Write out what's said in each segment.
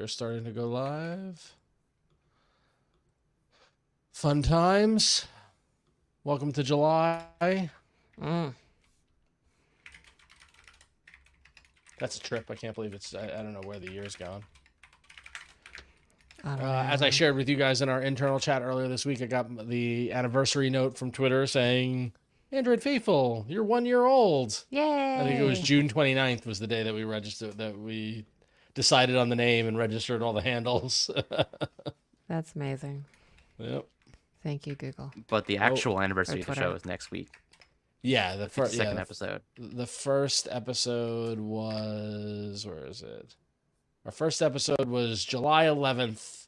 We're starting to go live. Fun times. Welcome to July. That's a trip. I can't believe it's. I don't know where the year's gone. As I shared with you guys in our internal chat earlier this week, I got the anniversary note from Twitter saying, Android Faithful, you're 1 year old. Yay! I think it was June 29th was the day that we registered, that we decided on the name and registered all the handles. That's amazing. Yep. Thank you, Google. But the actual anniversary of the show is next week. Yeah, the second episode. The first episode was, where is it? Our first episode was July 11th,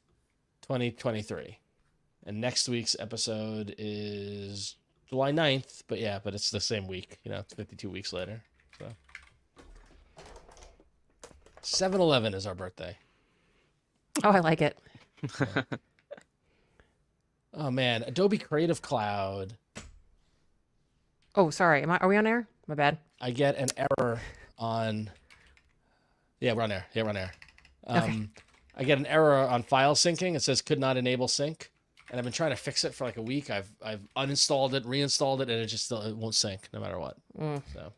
2023. And next week's episode is July 9th, but it's the same week. You know, it's 52 weeks later. So 7-11 is our birthday. Oh, I like it. Oh man, Adobe Creative Cloud. Oh, sorry. Are we on air? My bad. I get an error on. Yeah, we're on air. Okay. I get an error on file syncing. It says could not enable sync, and I've been trying to fix it for like a week. I've uninstalled it, reinstalled it, and it won't sync no matter what. So,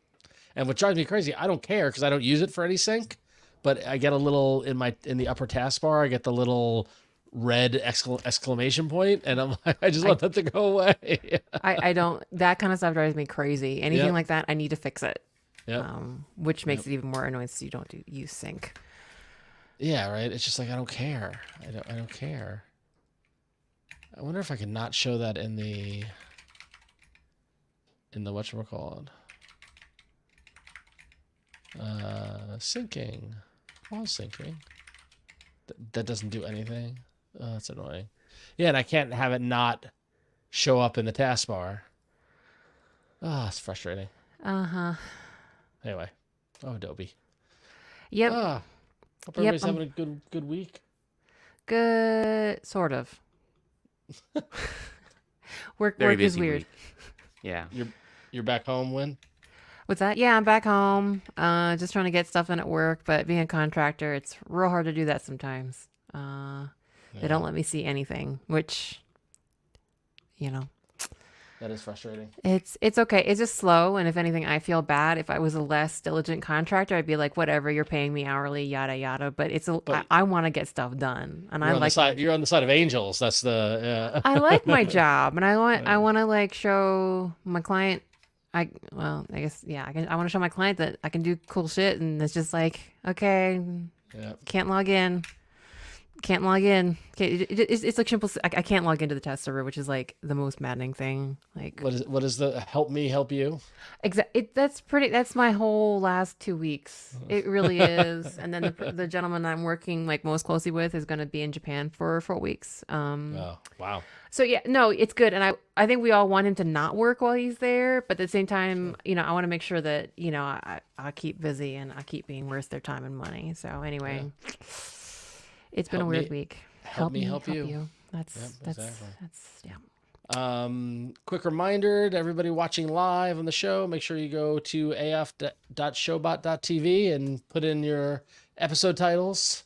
and what drives me crazy, I don't care because I don't use it for any sync, but I get a little in the upper taskbar. I get the little red exclamation point, and I'm like, I just want that to go away. I don't. That kind of stuff drives me crazy. Anything like that, I need to fix it. Yeah. Which makes it even more annoying so you don't use sync. Yeah, right. It's just like I don't care. I don't care. I wonder if I can not show that in the whatchamacallit. Syncing. Pause syncing. That doesn't do anything. Oh, that's annoying. Yeah, and I can't have it not show up in the taskbar. Oh, it's frustrating. Anyway. Oh, Adobe. Yep. Hope everybody's having a good week. Good, sort of. Work is weird. Week. Yeah. You're back home when? What's that? Yeah, I'm back home. Just trying to get stuff in at work, but being a contractor, it's real hard to do that sometimes. They don't let me see anything, which, That is frustrating. It's okay. It's just slow, and if anything, I feel bad. If I was a less diligent contractor, I'd be like, whatever, you're paying me hourly, yada yada. But I want to get stuff done, and you're on the side of angels. That's the. I like my job, and I want to like show my client. I want to show my client that I can do cool shit, and it's just like, okay, can't log in. Okay, it's like simple. I can't log into the test server, which is like the most maddening thing. Like, what is the help me help you? That's my whole last 2 weeks. It really is. And then the gentleman I'm working like most closely with is going to be in Japan for 4 weeks. Oh wow. So yeah, no, it's good, and I think we all want him to not work while he's there, but at the same time, I want to make sure that I keep busy and I keep being worth their time and money. So anyway. Yeah. It's been a weird week. Help me help you. That's yeah. Quick reminder to everybody watching live on the show, make sure you go to af.showbot.tv and put in your episode titles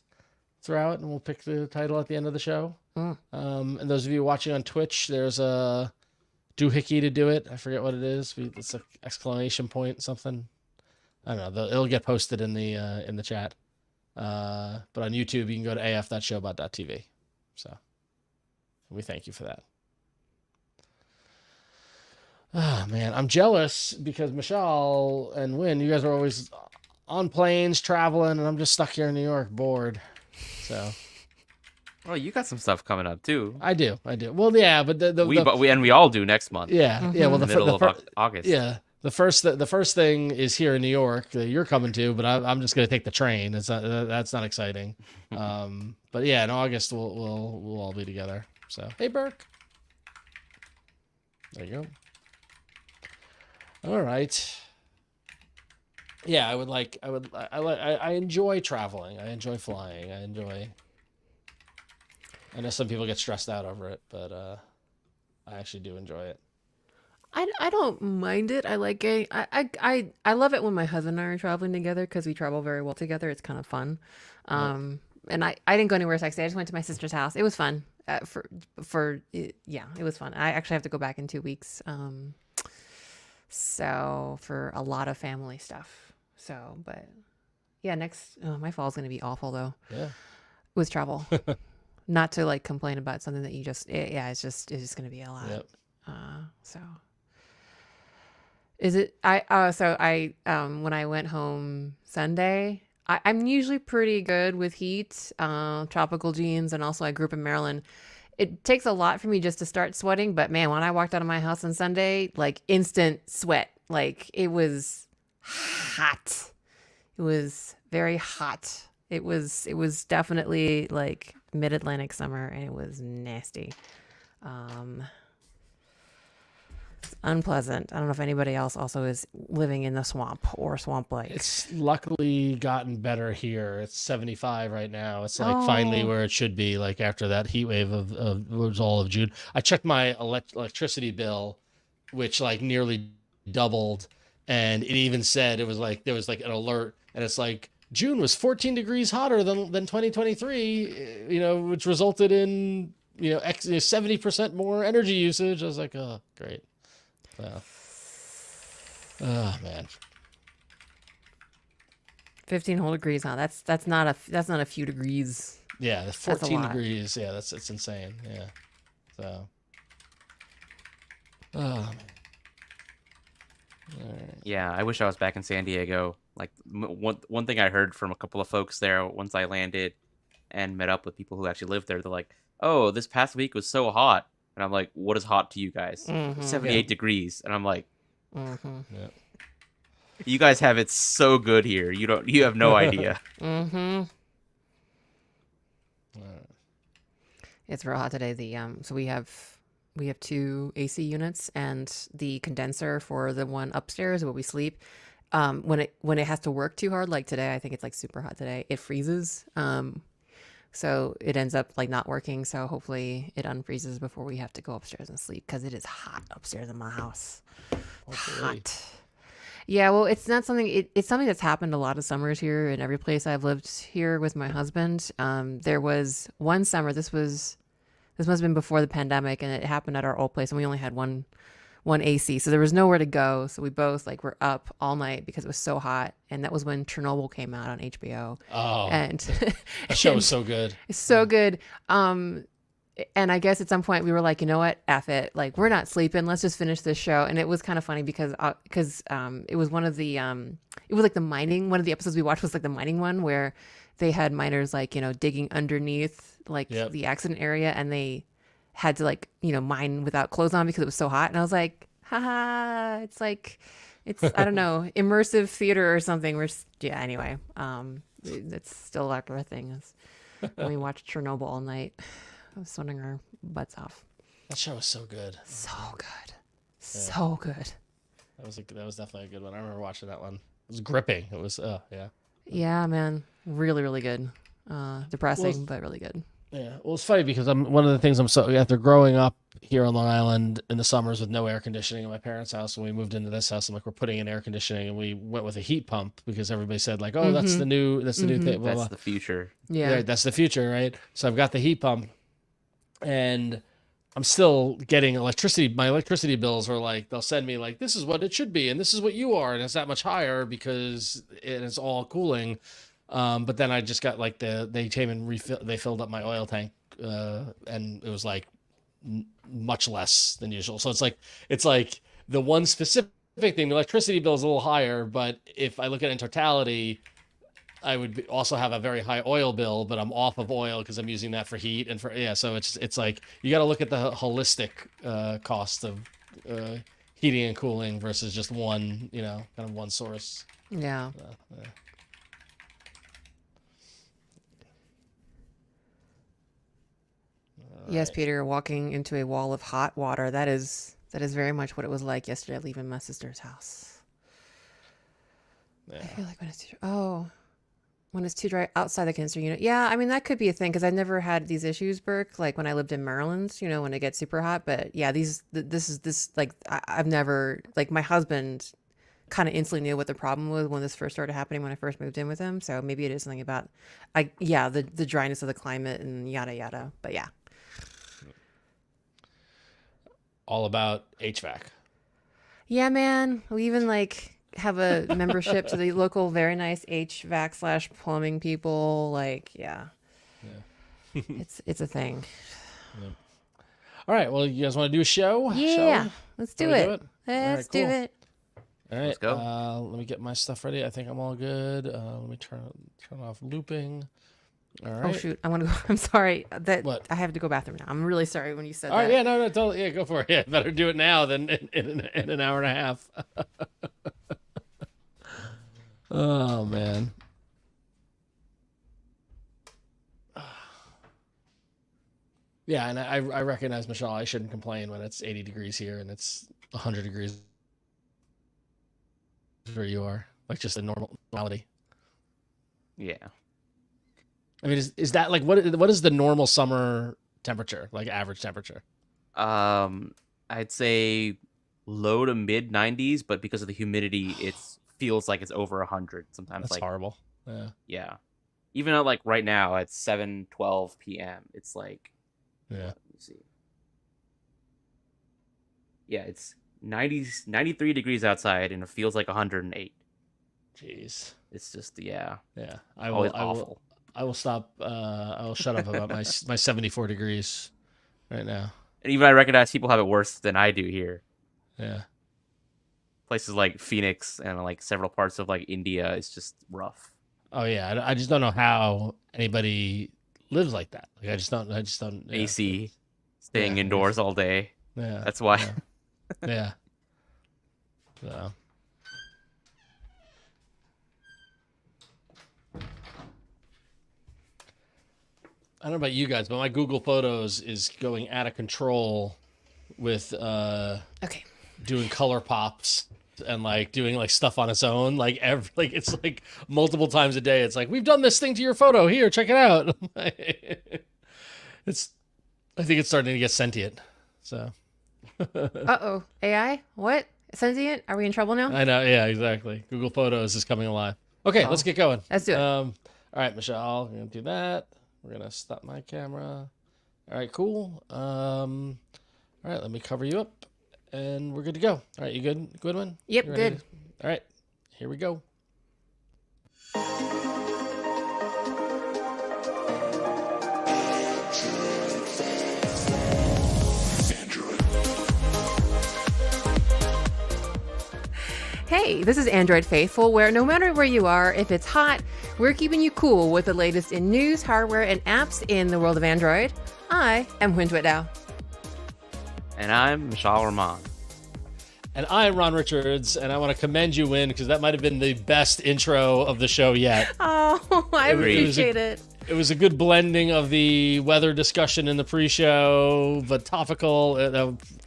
throughout, and we'll pick the title at the end of the show. And those of you watching on Twitch, there's a doohickey to do it. I forget what it is. It's an exclamation point something. I don't know. It'll get posted in the chat. But on YouTube, you can go to af.showbot.tv. So we thank you for that. Oh, man. I'm jealous because Mishaal and Huyen, you guys are always on planes, traveling, and I'm just stuck here in New York, bored. So. Well, you got some stuff coming up, too. I do. Well, yeah, but we all do next month. Yeah. Mm-hmm. Yeah. Well, the middle of August. Yeah. The first thing is here in New York that you're coming to, but I'm just gonna take the train. That's not exciting. But yeah, in August we'll all be together. So hey, Burke. There you go. All right. Yeah, I enjoy traveling. I enjoy flying. I know some people get stressed out over it, but I actually do enjoy it. I don't mind it. I like it. I love it when my husband and I are traveling together because we travel very well together. It's kind of fun. and I didn't go anywhere sexy. I just went to my sister's house. It was fun. Yeah, it was fun. I actually have to go back in 2 weeks. So for a lot of family stuff. So, but yeah, my fall is going to be awful though. Yeah. With travel. Not to like complain about something that you just, it's just going to be a lot. Yep. So is it, when I went home Sunday, I'm usually pretty good with heat, tropical jeans. And also I grew up in Maryland. It takes a lot for me just to start sweating. But man, when I walked out of my house on Sunday, like instant sweat, like it was hot. It was very hot. It was definitely like mid-Atlantic summer, and it was nasty. It's unpleasant. I don't know if anybody else also is living in the swamp or swamp-like. It's luckily gotten better here. It's 75 right now. It's like finally where it should be, like after that heat wave of was all of June. I checked my electricity bill, which like nearly doubled, and it even said it was like there was like an alert, and it's like June was 14 degrees hotter than 2023, which resulted in 70% more energy usage. I was like, oh, great. Wow. Oh man. 15 whole degrees, huh? That's not a few degrees. Yeah, 14 degrees. Yeah, it's insane. Yeah. So. Oh man. All right. Yeah, I wish I was back in San Diego. Like one thing I heard from a couple of folks there once I landed and met up with people who actually live there, they're like, "Oh, this past week was so hot." And I'm like, "What is hot to you guys?" 78 degrees. And I'm like, Yeah. "You guys have it so good here. You have no idea." It's real hot today. So we have 2 AC units, and the condenser for the one upstairs where we sleep, when it has to work too hard, like today, I think it's like super hot today, it freezes. So it ends up like not working. So hopefully it unfreezes before we have to go upstairs and sleep, because it is hot upstairs in my house. Hot. Yeah, well, it's not something. It's something that's happened a lot of summers here in every place I've lived here with my husband. There was one summer. This must have been before the pandemic, and it happened at our old place, and we only had one AC, so there was nowhere to go. So we both like were up all night because it was so hot, and that was when Chernobyl came out on HBO. Oh, and that show was so good. It's so good. And I guess at some point we were like, you know what, F it. Like, we're not sleeping. Let's just finish this show. And it was kind of funny because it was one of the it was like the mining. One of the episodes we watched was like the mining one where they had miners like digging underneath like the accident area, and they had to like mine without clothes on because it was so hot. And I was like, haha, it's like I don't know, immersive theater or something. Anyway, it's still our thing is when we watched Chernobyl all night, sweating our butts off. That show was so good. So good. That was definitely a good one. I remember watching that one. It was gripping. It was yeah. Yeah, man, really, really good. Depressing, but really good. Yeah, well, it's funny because one of the things after growing up here on Long Island in the summers with no air conditioning in my parents' house, when we moved into this house, I'm like, we're putting in air conditioning, and we went with a heat pump because everybody said like, oh, that's the new thing. Blah, blah. That's the future. Yeah, that's the future, right? So I've got the heat pump, and I'm still getting electricity. My electricity bills are like, they'll send me like, this is what it should be, and this is what you are, and it's that much higher because it's all cooling. But then I just got like they came and they filled up my oil tank, and it was like much less than usual. So it's like the one specific thing, the electricity bill is a little higher, but if I look at it in totality, I would also have a very high oil bill, but I'm off of oil because I'm using that for heat and so it's like you got to look at the holistic cost of heating and cooling versus just one, kind of one source. Yeah. Yes, Peter, walking into a wall of hot water. That is very much what it was like yesterday leaving my sister's house. Yeah. I feel like when it's too dry outside the condenser unit. Yeah, I mean, that could be a thing because I've never had these issues, Burke, like when I lived in Maryland, when it gets super hot. But yeah, I've never, like my husband kind of instantly knew what the problem was when this first started happening when I first moved in with him. So maybe it is something about, the dryness of the climate and yada yada. But yeah. All about HVAC. Yeah, man. We even like have a membership to the local very nice HVAC / plumbing people. Like, yeah. It's a thing. Yeah. All right. Well, you guys want to do a show? Yeah. Let's do it. Let's do it. All right. Let's go. Let me get my stuff ready. I think I'm all good. Let me turn off looping. All right. Oh shoot! I want to go. I'm sorry. What? I have to go bathroom now. I'm really sorry when you said all that. Right. Yeah. No. Totally. Yeah. Go for it. Yeah. Better do it now than in an hour and a half. Oh man. Yeah, and I recognize, Mishaal, I shouldn't complain when it's 80 degrees here and it's 100 degrees where you are. Like just a normality. Yeah. I mean, is that like what is the normal summer temperature, like average temperature? I'd say low to mid 90s, but because of the humidity, it feels like it's over 100 sometimes. That's like horrible. Yeah. Yeah. Even at like right now at 7:12 p.m., it's like, yeah. Let me see. Yeah, it's 93 degrees outside and it feels like 108. Jeez. It's just yeah. Awful. Awful. I will stop. I will shut up about my 74 degrees right now. And even I recognize people have it worse than I do here. Yeah. Places like Phoenix and like several parts of like India, it's just rough. Oh yeah, I just don't know how anybody lives like that. Like I just don't. Yeah. AC, staying indoors all day. Yeah. That's why. Yeah. So. I don't know about you guys, but my Google Photos is going out of control with doing color pops and like doing like stuff on its own. Like it's like multiple times a day. It's like, we've done this thing to your photo. Here, check it out. I think it's starting to get sentient. So. AI? What? Sentient? Are we in trouble now? I know. Yeah, exactly. Google Photos is coming alive. Okay, let's get going. Let's do it. All right, Mishaal, we're gonna do that. We're gonna stop my camera. All right, cool. All right, let me cover you up, and we're good to go. All right, you good? Good one? Yep, good. All right, here we go. Hey, this is Android Faithful, where no matter where you are, if it's hot, we're keeping you cool with the latest in news, hardware, and apps in the world of Android. I am Huyen. And I'm Mishaal Rahman. And I'm Ron Richards, and I want to commend you, Win, because that might have been the best intro of the show yet. Oh, I appreciate it. It was a good blending of the weather discussion in the pre-show, but topical.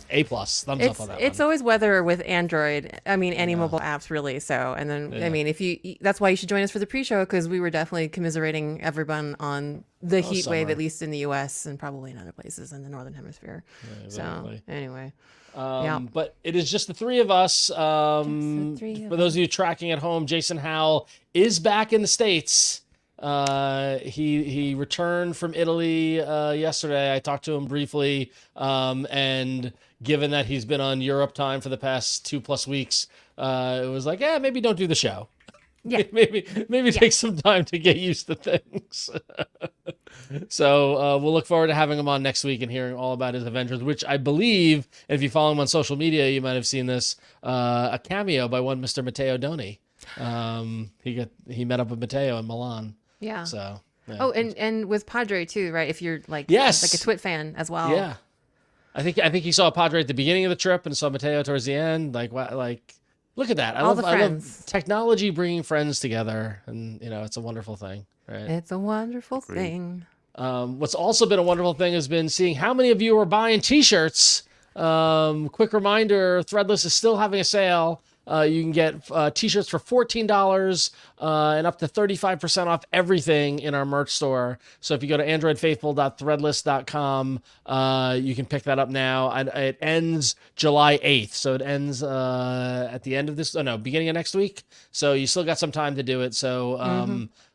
A+, thumbs up on that. It's always weather with Android. I mean, any mobile apps really. So, and then I mean, that's why you should join us for the pre-show, because we were definitely commiserating everyone on the heat wave, at least in the U.S. and probably in other places in the Northern Hemisphere. Yeah, exactly. So anyway. But it is just the three of us. For those of you tracking at home, Jason Howell is back in the States. He returned from Italy yesterday. I talked to him briefly, and given that he's been on Europe time for the past 2+ weeks, it was like, maybe don't do the show. Yeah, maybe take some time to get used to things. So we'll look forward to having him on next week and hearing all about his adventures, which I believe, if you follow him on social media, you might have seen this, a cameo by one Mr. Matteo Doni. He met up with Matteo in Milan. Yeah. So. Yeah. Oh, and with Padre too, right? If you're like like a Twit fan as well. Yeah. I think he saw Padre at the beginning of the trip and saw Matteo towards the end. Like look at that. I love technology bringing friends together, and it's a wonderful thing, right? It's a wonderful thing. What's also been a wonderful thing has been seeing how many of you are buying t-shirts. Quick reminder, Threadless is still having a sale. you can get t-shirts for $14 and up to 35% off everything in our merch store. So if you go to androidfaithful.threadless.com, you can pick that up now. It ends July 8th. So it ends at the end of this, beginning of next week. So you still got some time to do it. So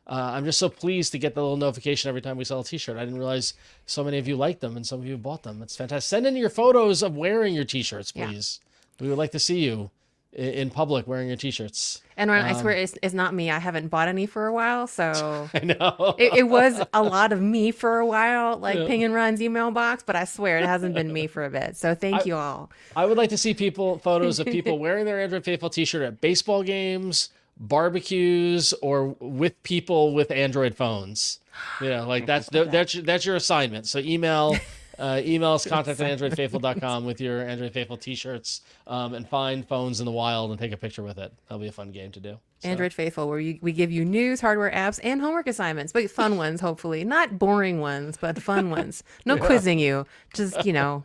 I'm just so pleased to get the little notification every time we sell a t-shirt. I didn't realize so many of you liked them and some of you bought them. It's fantastic. Send in your photos of wearing your t-shirts, please. We would like to see you in public wearing your t-shirts. And Ryan, I swear it's not me. I haven't bought any for a while, so I know it was a lot of me for a while, like Ping and Run's email box. But I swear it hasn't been me for a bit. So thank you all. I would like to see photos of people wearing their Android Faithful t-shirt at baseball games, barbecues, or with people with Android phones. Like that's your assignment. So email us contact@androidfaithful.com with your Android Faithful t-shirts, and find phones in the wild and take a picture with it. That'll be a fun game to do. So. Android Faithful, where we give you news, hardware, apps, and homework assignments, but fun ones, hopefully. Not boring ones, but fun ones. No quizzing you. Just, So.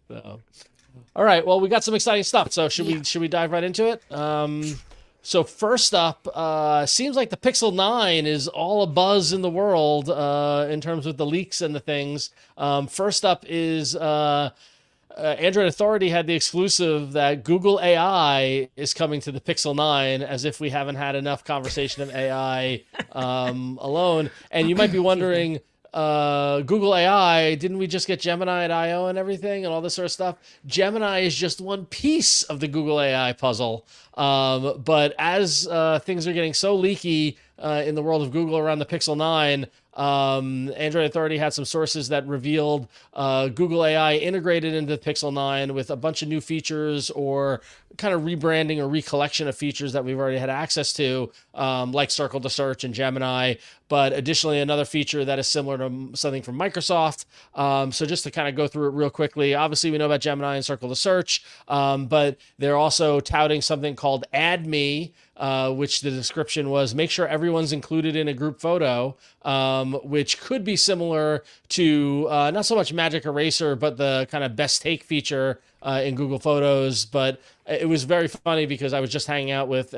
All right. Well, we got some exciting stuff. So should we dive right into it? So first up, seems like the Pixel 9 is all a buzz in the world in terms of the leaks and the things. First up is Android Authority had the exclusive that Google AI is coming to the Pixel 9, as if we haven't had enough conversation of AI alone. And you might be wondering, Google AI, didn't we just get Gemini at I/O and everything and all this sort of stuff? Gemini is just one piece of the Google AI puzzle. But as things are getting so leaky in the world of Google around the Pixel 9, Android Authority had some sources that revealed Google AI integrated into the Pixel 9 with a bunch of new features or kind of rebranding or recollection of features that we've already had access to, like Circle to Search and Gemini, but additionally another feature that is similar to something from Microsoft. So just to kind of go through it real quickly, obviously we know about Gemini and Circle to Search, but they're also touting something called Add Me, which the description was make sure everyone's included in a group photo, which could be similar to not so much Magic Eraser, but the kind of best take feature in Google Photos. But it was very funny because I was just hanging out with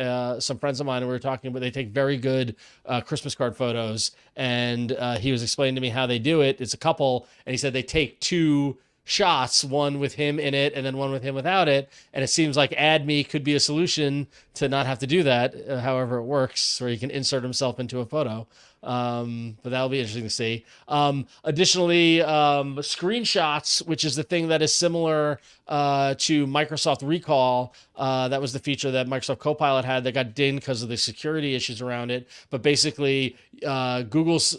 some friends of mine and we were talking about they take very good Christmas card photos. And he was explaining to me how they do it. It's a couple, and he said they take two shots, one with him in it and then one with him without it, and it seems like Add Me could be a solution to not have to do that, however it works, where he can insert himself into a photo. But that'll be interesting to see. Additionally, screenshots, which is the thing that is similar to Microsoft Recall. That was the feature that Microsoft Copilot had that got dinged because of the security issues around it. But basically, Google's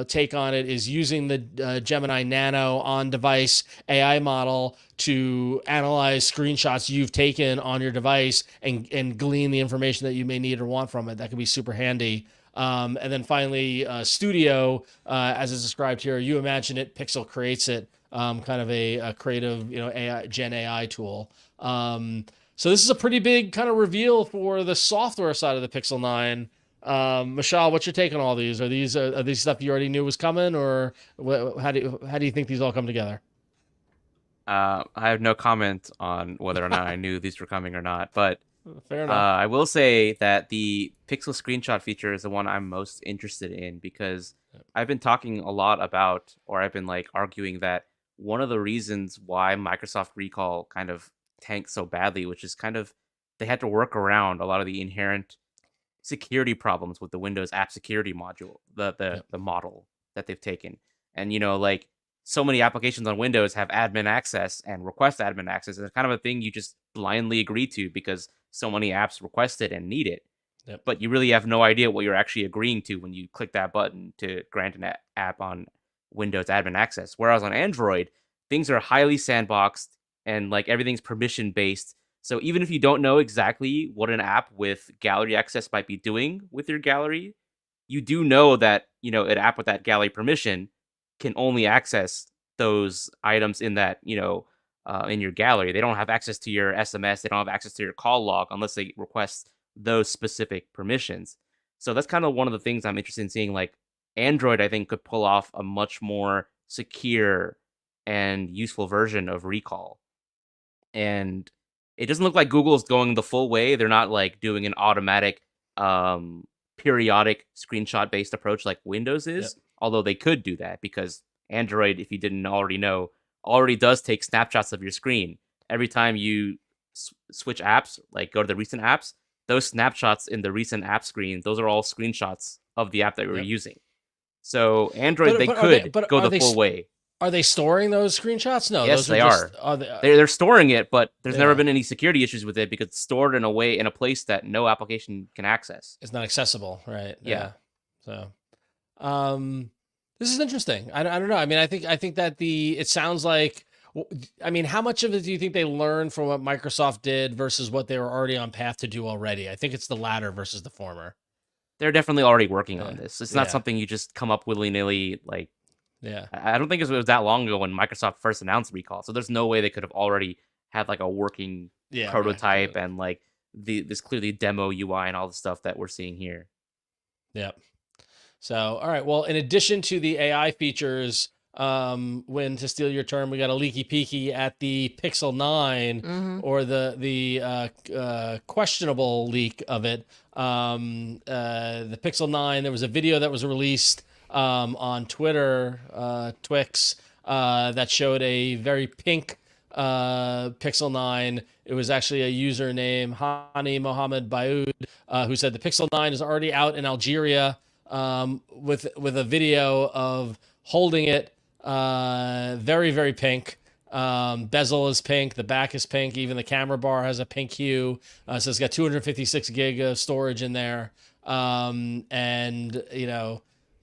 take on it is using the Gemini Nano on-device AI model to analyze screenshots you've taken on your device and glean the information that you may need or want from it. That could be super handy. And then finally, Studio, as is described here, you imagine it, Pixel creates it, kind of a creative, AI, Gen AI tool. So this is a pretty big kind of reveal for the software side of the Pixel 9. Mishaal, what's your take on all these? Are these stuff you already knew was coming, or how do you think these all come together? I have no comment on whether or not I knew these were coming or not, but fair enough. I will say that the Pixel screenshot feature is the one I'm most interested in because I've been talking a lot about, or I've been like arguing that one of the reasons why Microsoft Recall kind of tanked so badly, which is kind of they had to work around a lot of the inherent security problems with the Windows App Security module, the model that they've taken. And like so many applications on Windows have admin access and request admin access. It's kind of a thing you just blindly agree to because so many apps request it and need it. Yep. But you really have no idea what you're actually agreeing to when you click that button to grant an app on Windows admin access. Whereas on Android, things are highly sandboxed and like everything's permission based. So even if you don't know exactly what an app with gallery access might be doing with your gallery, you do know that, an app with that gallery permission can only access those items in that, in your gallery. They don't have access to your SMS. They don't have access to your call log unless they request those specific permissions. So that's kind of one of the things I'm interested in seeing. Like Android, I think, could pull off a much more secure and useful version of Recall. And it doesn't look like Google's going the full way. They're not like doing an automatic periodic screenshot based approach like Windows is, although they could do that because Android, if you didn't already know, already does take snapshots of your screen. Every time you switch apps, like go to the recent apps, those snapshots in the recent app screen, those are all screenshots of the app that we were using. So Android, they could go the full way. Are they storing those screenshots? No, yes, those they are. They're storing it, but there's never been any security issues with it because it's stored in a place that no application can access. It's not accessible, right? Yeah. So, this is interesting. I don't know. I mean, I think that it sounds like. I mean, how much of it do you think they learned from what Microsoft did versus what they were already on path to do already? I think it's the latter versus the former. They're definitely already working on this. It's not something you just come up willy-nilly like. Yeah, I don't think it was that long ago when Microsoft first announced Recall, so there's no way they could have already had like a working prototype and like this clearly demo UI and all the stuff that we're seeing here. Yep. So, all right. Well, in addition to the AI features, when to steal your term, we got a leaky peeky at the Pixel 9 or the questionable leak of it. The Pixel 9. There was a video that was released on Twitter, Twix, that showed a very pink Pixel 9. It was actually a user named Hani Mohammed Bayoud, who said the Pixel 9 is already out in Algeria, with a video of holding it, very, very pink. Bezel is pink, the back is pink, even the camera bar has a pink hue. So it's got 256 gig of storage in there. And,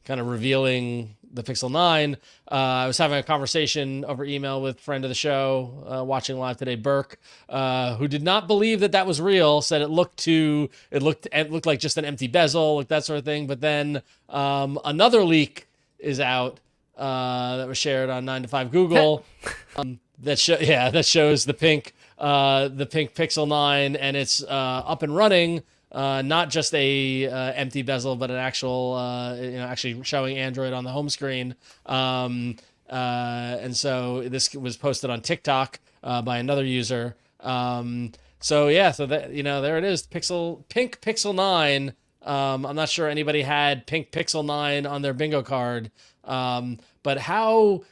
kind of revealing the Pixel 9. I was having a conversation over email with friend of the show, watching live today, Burke, who did not believe that was real, said it looked like just an empty bezel, like that sort of thing. But then another leak is out that was shared on 9 to 5 Google that shows the pink Pixel 9, and it's up and running. Not just a empty bezel, but an actual, actually showing Android on the home screen. And so this was posted on TikTok by another user. So that, there it is, pink Pixel 9. I'm not sure anybody had pink Pixel 9 on their bingo card. But how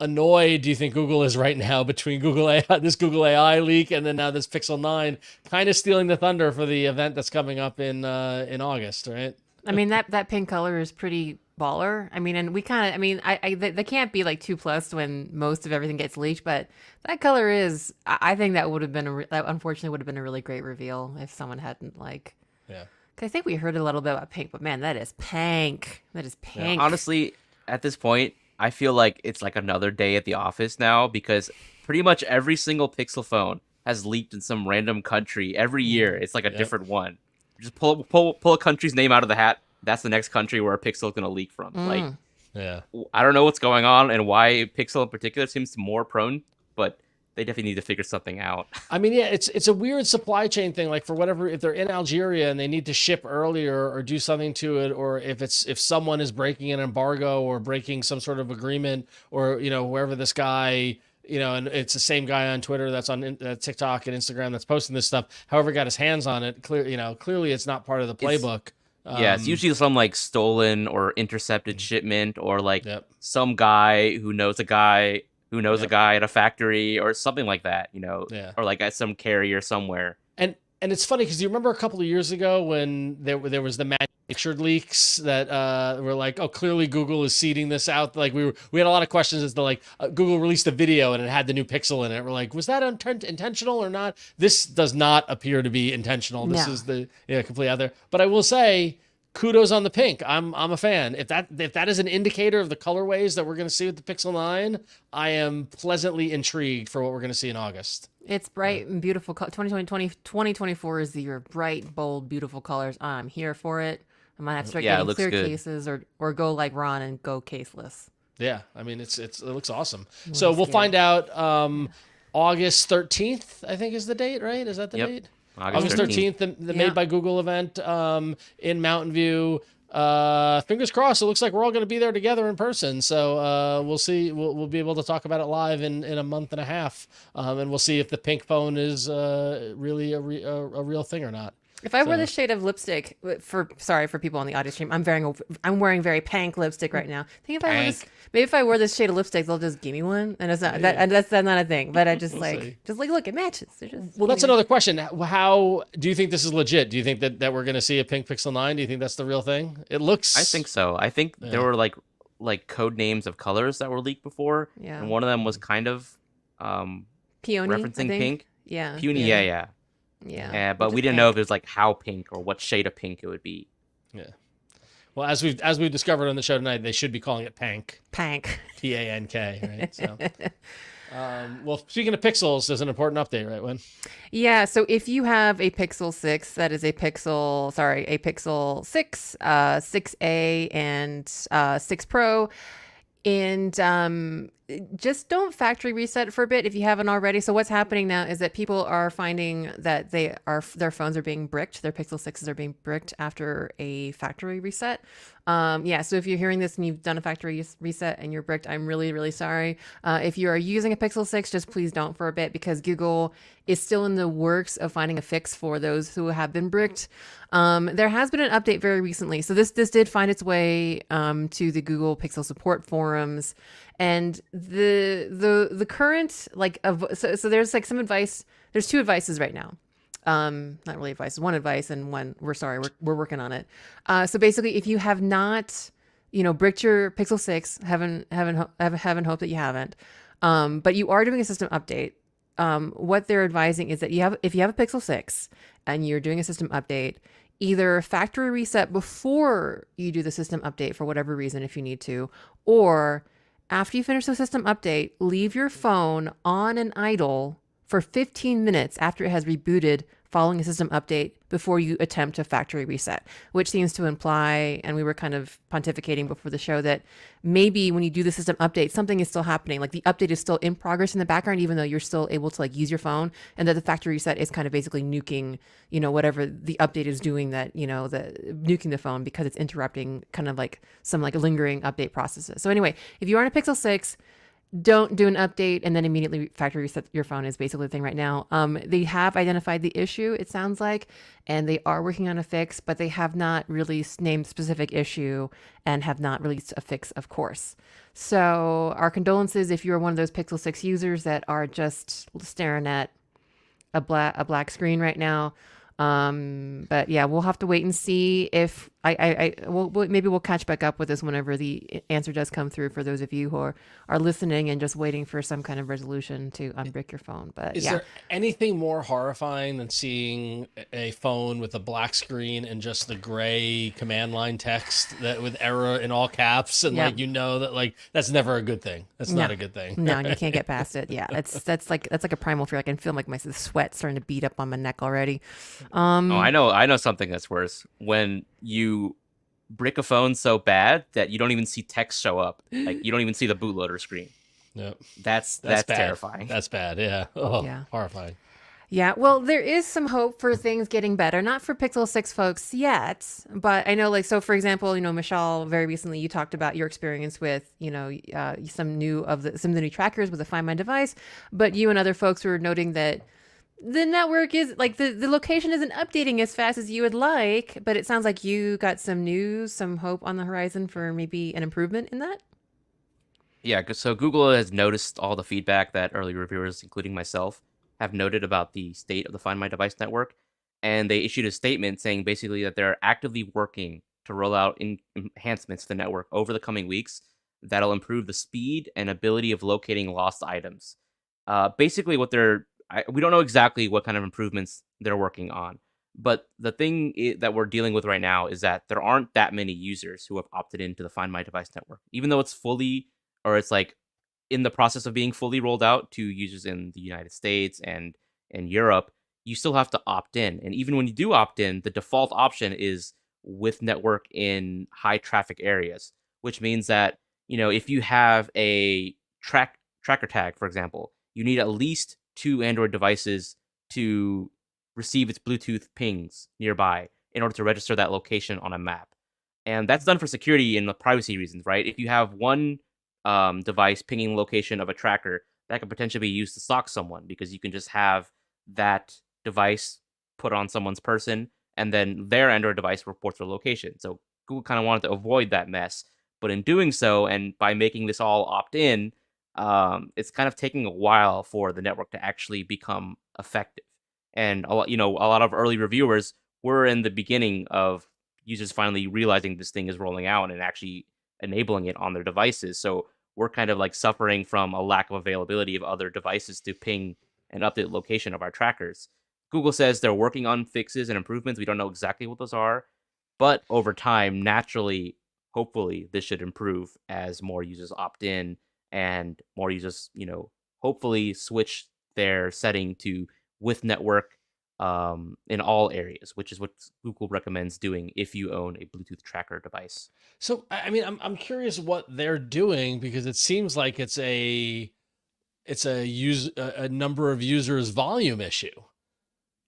annoyed do you think Google is right now between this Google AI leak and then now this Pixel 9 kind of stealing the thunder for the event that's coming up in August, right? I mean, that pink color is pretty baller. I mean, and we kind of, I mean, they can't be like 2+ when most of everything gets leaked, but that color is, I think that would have been, that unfortunately would have been a really great reveal if someone hadn't Cause I think we heard a little bit about pink, but man, that is pink. That is pink. Yeah, honestly, at this point, I feel like it's like another day at the office now because pretty much every single Pixel phone has leaked in some random country every year. It's like a different one. Just pull a country's name out of the hat. That's the next country where a Pixel is going to leak from. I don't know what's going on and why Pixel in particular seems more prone, but they definitely need to figure something out. I mean, yeah, it's a weird supply chain thing. Like for whatever, if they're in Algeria and they need to ship earlier or do something to it, or if someone is breaking an embargo or breaking some sort of agreement, or wherever this guy, and it's the same guy on Twitter that's on TikTok and Instagram that's posting this stuff. However, got his hands on it. Clearly, it's not part of the playbook. It's usually some like stolen or intercepted shipment, or like some guy who knows a guy who knows a guy at a factory or something like that, or like at some carrier somewhere. And it's funny because you remember a couple of years ago when there was the manufactured leaks that were like, oh, clearly Google is seeding this out. Like we had a lot of questions as to Google released a video and it had the new Pixel in it. We're like, was that intentional or not? This does not appear to be intentional. This is the complete other. But I will say, kudos on the pink. I'm a fan. If that is an indicator of the colorways that we're going to see with the Pixel 9, I am pleasantly intrigued for what we're going to see in August. It's bright and beautiful. 2024 is the year of bright, bold, beautiful colors. I'm here for it. I might have to start getting clear cases or go like Ron and go caseless. Yeah, I mean it looks awesome. So we'll find out August 13th, I think is the date, right? Is that the date? August 13th, the Made by Google event in Mountain View. Fingers crossed. It looks like we're all going to be there together in person. So we'll see. We'll be able to talk about it live in a month and a half, and we'll see if the pink phone is really a real thing or not. If I wear this shade of lipstick, for people on the audio stream, I'm wearing very pink lipstick right now. I think if I wear this shade of lipstick, they'll just give me one, and it's not that's not a thing. But I just look, it matches. Well, that's another question. How do you think this is legit? Do you think that we're going to see a pink Pixel 9? Do you think that's the real thing? It looks. I think so. I think there were like code names of colors that were leaked before, and one of them was kind of peony, referencing pink. Yeah, peony. Yeah, but we didn't know if it was like how pink or what shade of pink it would be. Yeah. Well, as we've discovered on the show tonight, they should be calling it Pank. Pank. P-A-N-K, right? So, well, speaking of pixels, there's an important update, right, Wen? Yeah, so if you have a Pixel 6, that is a Pixel 6, 6A, and 6 Pro, and just don't factory reset for a bit if you haven't already. So what's happening now is that people are finding that their phones are being bricked. Their Pixel 6s are being bricked after a factory reset. So if you're hearing this and you've done a factory reset and you're bricked, I'm really, really sorry. If you are using a Pixel 6, just please don't for a bit, because Google is still in the works of finding a fix for those who have been bricked. There has been an update very recently. So this did find its way to the Google Pixel support forums. And the current so there's like some advice. There's two advices right now. Not really advice. One advice and one we're working on it. So basically, if you have not, bricked your Pixel 6, heaven hope that you haven't, but you are doing a system update. What they're advising is that if you have a Pixel 6 and you're doing a system update, either factory reset before you do the system update for whatever reason if you need to, or after you finish the system update, leave your phone on an idle for 15 minutes after it has rebooted following a system update before you attempt a factory reset, which seems to imply, and we were kind of pontificating before the show, that maybe when you do the system update, something is still happening. Like the update is still in progress in the background, even though you're still able to use your phone, and that the factory reset is kind of basically nuking, whatever the update is doing, that, nuking the phone because it's interrupting kind of like some lingering update processes. So anyway, if you are on a Pixel 6, don't do an update and then immediately factory reset your phone is basically the thing right now. They have identified the issue, it sounds like, and they are working on a fix, but they have not really named specific issue and have not released a fix, of course. So our condolences if you're one of those Pixel 6 users that are just staring at a black screen right now. But yeah, we'll have to wait and see if maybe we'll catch back up with this whenever the answer does come through for those of you who are listening and just waiting for some kind of resolution to unbrick your phone. But is there anything more horrifying than seeing a phone with a black screen and just the gray command line text that with error in all caps and that that's never a good thing. That's not a good thing. No, you can't get past it. Yeah, that's like a primal fear. I can feel like my sweat starting to beat up on my neck already. I know something that's worse. When you brick a phone so bad that you don't even see text show up, like you don't even see the bootloader screen. Yep. That's terrifying. That's bad. Yeah. Oh, yeah. Horrifying. Yeah, well, there is some hope for things getting better. Not for Pixel 6 folks yet, but I know, so for example, Mishaal, very recently you talked about your experience with, some of the new trackers with the Find My Device, but you and other folks were noting that the network is the location isn't updating as fast as you would like, but it sounds like you got some news, some hope on the horizon for maybe an improvement in that. Yeah, so Google has noticed all the feedback that early reviewers, including myself, have noted about the state of the Find My Device network, and they issued a statement saying basically that they're actively working to roll out enhancements to the network over the coming weeks that'll improve the speed and ability of locating lost items. Basically, we don't know exactly what kind of improvements they're working on, but the thing that we're dealing with right now is that there aren't that many users who have opted into the Find My Device network, even though it's in the process of being fully rolled out to users in the United States and in Europe. You still have to opt in, and even when you do opt in, the default option is with network in high traffic areas, which means that if you have a tracker tag, for example, you need at least 2 Android devices to receive its Bluetooth pings nearby in order to register that location on a map. And that's done for security and privacy reasons, right? If you have one device pinging location of a tracker, that could potentially be used to stalk someone, because you can just have that device put on someone's person, and then their Android device reports their location. So Google kind of wanted to avoid that mess. But in doing so, and by making this all opt-in, it's kind of taking a while for the network to actually become effective. And a lot of early reviewers were in the beginning of users finally realizing this thing is rolling out and actually enabling it on their devices. So we're kind of like suffering from a lack of availability of other devices to ping and update location of our trackers. Google says they're working on fixes and improvements. We don't know exactly what those are, but over time, naturally, hopefully, this should improve as more users opt in and more users, hopefully switch their setting to with network in all areas, which is what Google recommends doing if you own a Bluetooth tracker device. So, I mean, I'm curious what they're doing, because it seems like it's a number of users volume issue,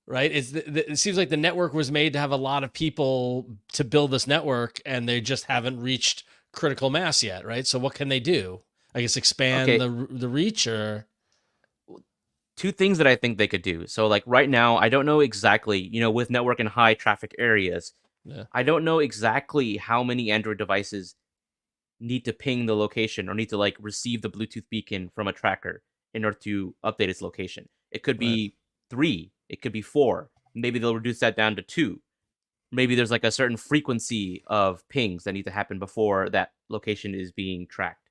right? It seems like the network was made to have a lot of people to build this network, and they just haven't reached critical mass yet, right? So what can they do? I guess expand Okay. the reach, or two things that I think they could do. So like right now, I don't know exactly, with network in high traffic areas, yeah. I don't know exactly how many Android devices need to ping the location or need to like receive the Bluetooth beacon from a tracker in order to update its location. It could be 3, it could be 4. Maybe they'll reduce that down to 2. Maybe there's like a certain frequency of pings that need to happen before that location is being tracked.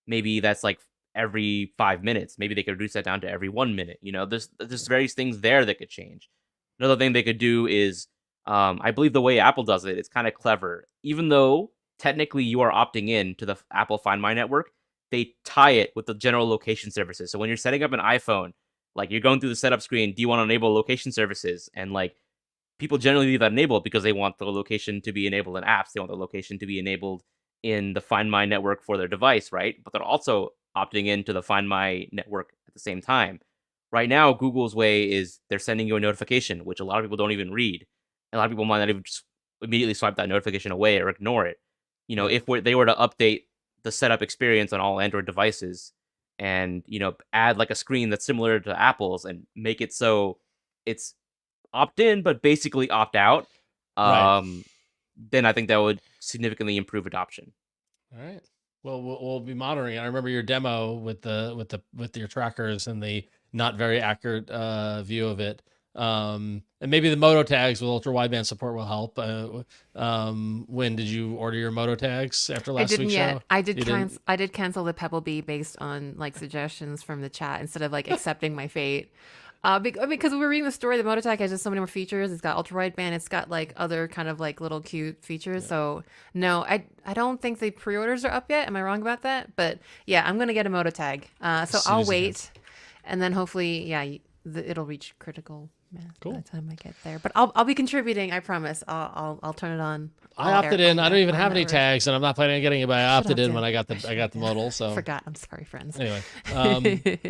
Maybe that's like every 5 minutes. Maybe they could reduce that down to every 1 minute. There's various things there that could change. Another thing they could do is, I believe the way Apple does it, it's kind of clever. Even though technically you are opting in to the Apple Find My network, they tie it with the general location services. So when you're setting up an iPhone, like you're going through the setup screen, do you want to enable location services? And like people generally leave that enabled because they want the location to be enabled in apps. They want the location to be enabled in the Find My network for their device, right? But they're also opting into the Find My network at the same time. Right now, Google's way is they're sending you a notification, which a lot of people don't even read. A lot of people might not even just immediately swipe that notification away or ignore it. If they were to update the setup experience on all Android devices and, add like a screen that's similar to Apple's and make it so it's opt in, but basically opt out, then I think that would significantly improve adoption. All right. Well, we'll be monitoring. I remember your demo with your trackers and the not very accurate view of it. And maybe the Moto tags with ultra wideband support will help. When did you order your Moto tags after last week's show? I did cancel the Pebble Bee based on like suggestions from the chat instead of like accepting my fate. Because we were reading the story, the Moto Tag has just so many more features. It's got ultra wideband. It's got like other kind of like little cute features. Yeah. So no, I don't think the pre-orders are up yet. Am I wrong about that? But yeah, I'm gonna get a Moto Tag. So I'll wait, and then hopefully, it'll reach critical mass by the time I get there. But I'll be contributing. I promise. I'll turn it on. I opted in. I don't even have any tags, and I'm not planning on getting it. But I opted in when I got the model. So I forgot. I'm sorry, friends. Anyway, all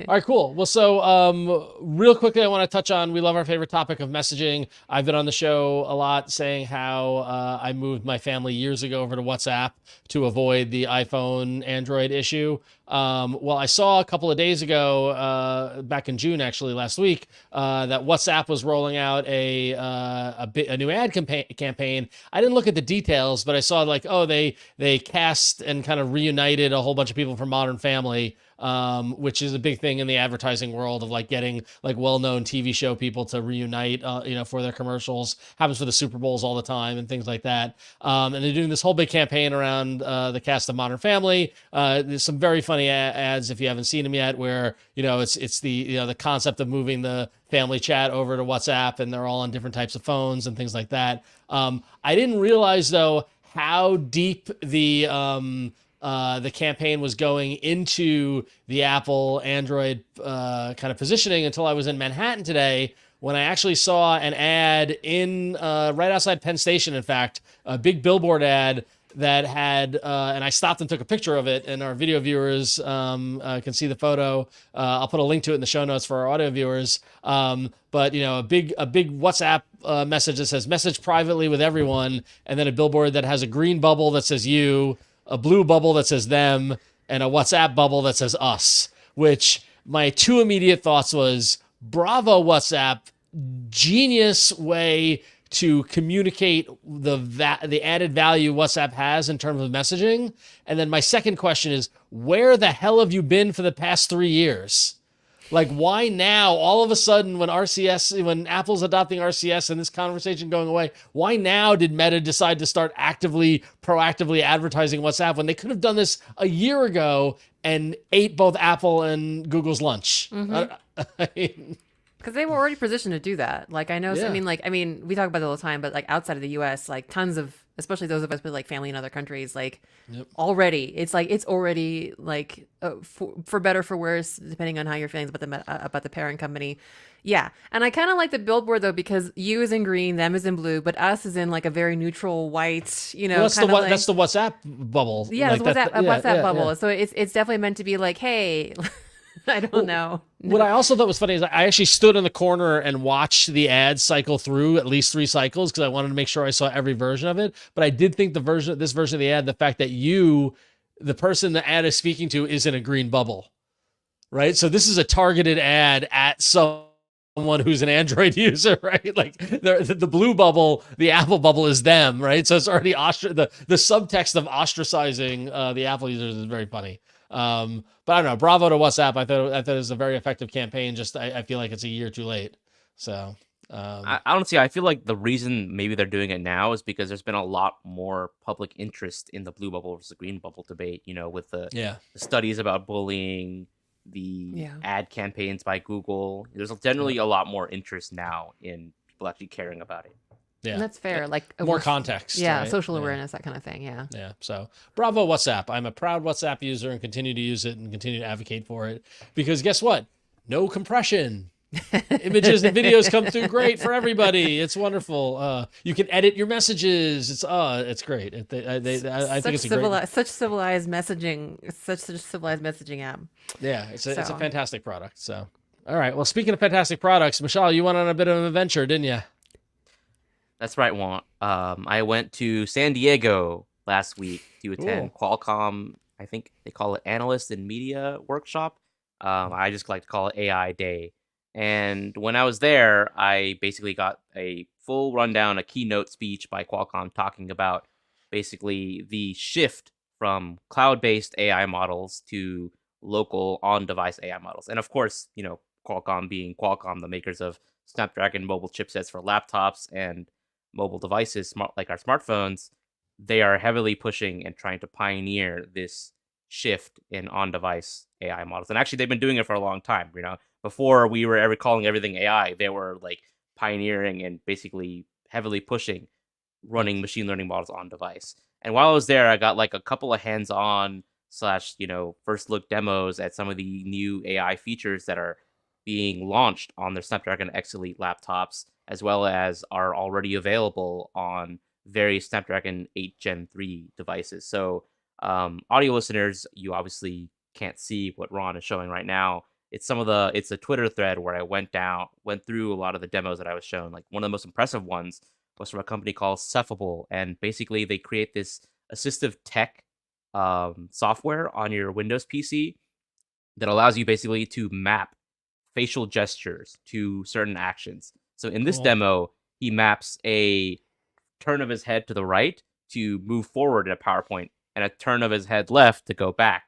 right, cool. Well, so real quickly, I want to touch on. We love our favorite topic of messaging. I've been on the show a lot saying how I moved my family years ago over to WhatsApp to avoid the iPhone Android issue. Well, I saw a couple of days ago, back in June, actually last week, that WhatsApp was rolling out a new ad campaign. I didn't look at the details, but I saw like, they cast and kind of reunited a whole bunch of people from Modern Family, which is a big thing in the advertising world of like getting like well-known TV show people to reunite, for their commercials. Happens for the Super Bowls all the time and things like that. And they're doing this whole big campaign around the cast of Modern Family. There's some very funny ads if you haven't seen them yet, where it's the concept of moving the family chat over to WhatsApp, and they're all on different types of phones and things like that. I didn't realize though how deep the campaign was going into the Apple Android kind of positioning until I was in Manhattan today, when I actually saw an ad in right outside Penn Station. In fact, a big billboard ad that had, and I stopped and took a picture of it, and our video viewers can see the photo. I'll put a link to it in the show notes for our audio viewers. But a big WhatsApp message that says "message privately with everyone," and then a billboard that has a green bubble that says "you," a blue bubble that says "them," and a WhatsApp bubble that says "us." Which my two immediate thoughts was, bravo WhatsApp, genius way to communicate the added value WhatsApp has in terms of messaging. And then my second question is, where the hell have you been for the past 3 years? Like, why now, all of a sudden, when Apple's adopting RCS and this conversation going away, why now did Meta decide to start proactively advertising WhatsApp when they could have done this a year ago and ate both Apple and Google's lunch? Because they were already positioned to do that. Like, I know, I mean, we talk about it all the time, but like outside of the US, like tons of, especially those of us with like family in other countries, like already, it's already like for better, for worse, depending on how you're feeling about the parent company. Yeah. And I kind of like the billboard though, because you is in green, them is in blue, but us is in like a very neutral white, well, that's the WhatsApp bubble. Yeah, like WhatsApp bubble. Yeah. So it's definitely meant to be like, hey, I don't know. What I also thought was funny is I actually stood in the corner and watched the ads cycle through at least 3 cycles because I wanted to make sure I saw every version of it. But I did think this version of the ad, the fact that the person the ad is speaking to, is in a green bubble, right? So this is a targeted ad at someone who's an Android user, right? Like the blue bubble, the Apple bubble is them, right? So it's already the subtext of ostracizing the Apple users is very funny. But I don't know. Bravo to WhatsApp. I thought it was a very effective campaign. Just I feel like it's a year too late. So honestly, I feel like the reason maybe they're doing it now is because there's been a lot more public interest in the blue bubble versus the green bubble debate. With the studies about bullying, the ad campaigns by Google. There's generally a lot more interest now in people actually caring about it. Yeah, and that's fair. Like more context. Yeah, right? social awareness, that kind of thing. Yeah. Yeah. So bravo WhatsApp. I'm a proud WhatsApp user and continue to use it and continue to advocate for it because guess what? No compression. Images and videos come through great for everybody. It's wonderful. You can edit your messages. It's great. I think it's such civilized messaging app. Yeah, it's a fantastic product. So, all right. Well, speaking of fantastic products, Mishaal, you went on a bit of an adventure, didn't you? That's right, Juan. I went to San Diego last week to attend Qualcomm, I think they call it Analyst and Media Workshop. I just like to call it AI Day. And when I was there, I basically got a full rundown, a keynote speech by Qualcomm talking about basically the shift from cloud-based AI models to local on-device AI models. And of course, Qualcomm being Qualcomm, the makers of Snapdragon mobile chipsets for laptops and mobile devices, like our smartphones, they are heavily pushing and trying to pioneer this shift in on-device AI models. And actually, they've been doing it for a long time. Before we were ever calling everything AI, they were like pioneering and basically heavily pushing running machine learning models on device. And while I was there, I got like a couple of hands-on / first look demos at some of the new AI features that are being launched on their Snapdragon X Elite laptops, as well as are already available on various Snapdragon 8 Gen 3 devices. So audio listeners, you obviously can't see what Ron is showing right now. It's a Twitter thread where I went through a lot of the demos that I was shown. Like one of the most impressive ones was from a company called Cephable, and basically they create this assistive tech software on your Windows PC that allows you basically to map facial gestures to certain actions. So in this demo, he maps a turn of his head to the right to move forward in a PowerPoint and a turn of his head left to go back.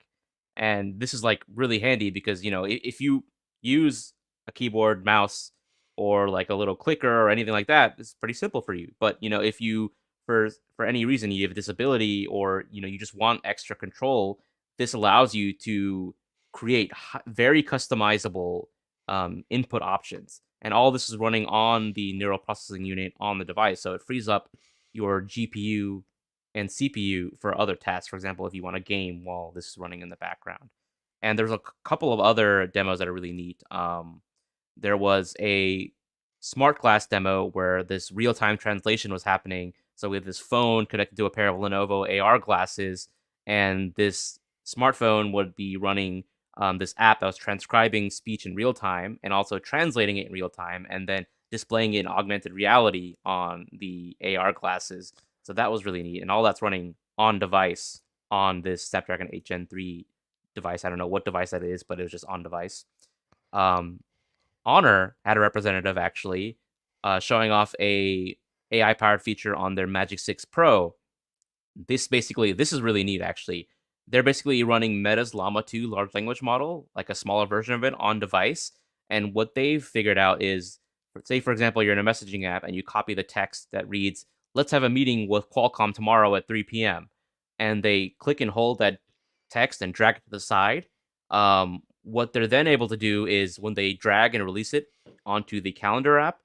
And this is like really handy because, if you use a keyboard, mouse, or like a little clicker or anything like that, it's pretty simple for you. But, if you, for any reason, you have a disability or, you just want extra control, this allows you to create very customizable input options. And all this is running on the neural processing unit on the device. So it frees up your GPU and CPU for other tasks. For example, if you want to game while this is running in the background. And there's a couple of other demos that are really neat. There was a smart glass demo where this real-time translation was happening So we have this phone connected to a pair of Lenovo AR glasses, and this smartphone would be running this app that was transcribing speech in real time and also translating it in real time, and then displaying it in augmented reality on the AR glasses. So that was really neat, and all that's running on device on this Snapdragon 8 Gen 3 device. I don't know what device that is, but it was just on device. Um, Honor had a representative actually showing off a AI powered feature on their Magic 6 Pro. This is really neat actually. They're basically running Meta's Llama 2 large language model, like a smaller version of it on device. And what they've figured out is, say for example, you're in a messaging app and you copy the text that reads, "Let's have a meeting with Qualcomm tomorrow at 3 p.m." And they click and hold that text and drag it to the side. What they're then able to do is when they drag and release it onto the calendar app,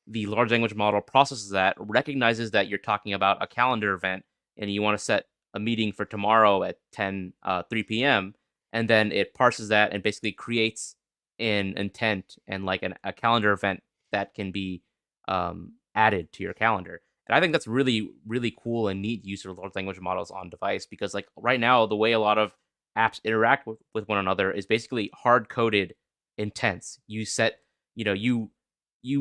the large language model processes that, recognizes that you're talking about a calendar event and you want to set a meeting for tomorrow at 3 p.m. And then it parses that and basically creates an intent and like a calendar event that can be added to your calendar. And I think that's really, really cool and neat use of large language models on device, because like right now, the way a lot of apps interact with one another is basically hard coded intents. You set, you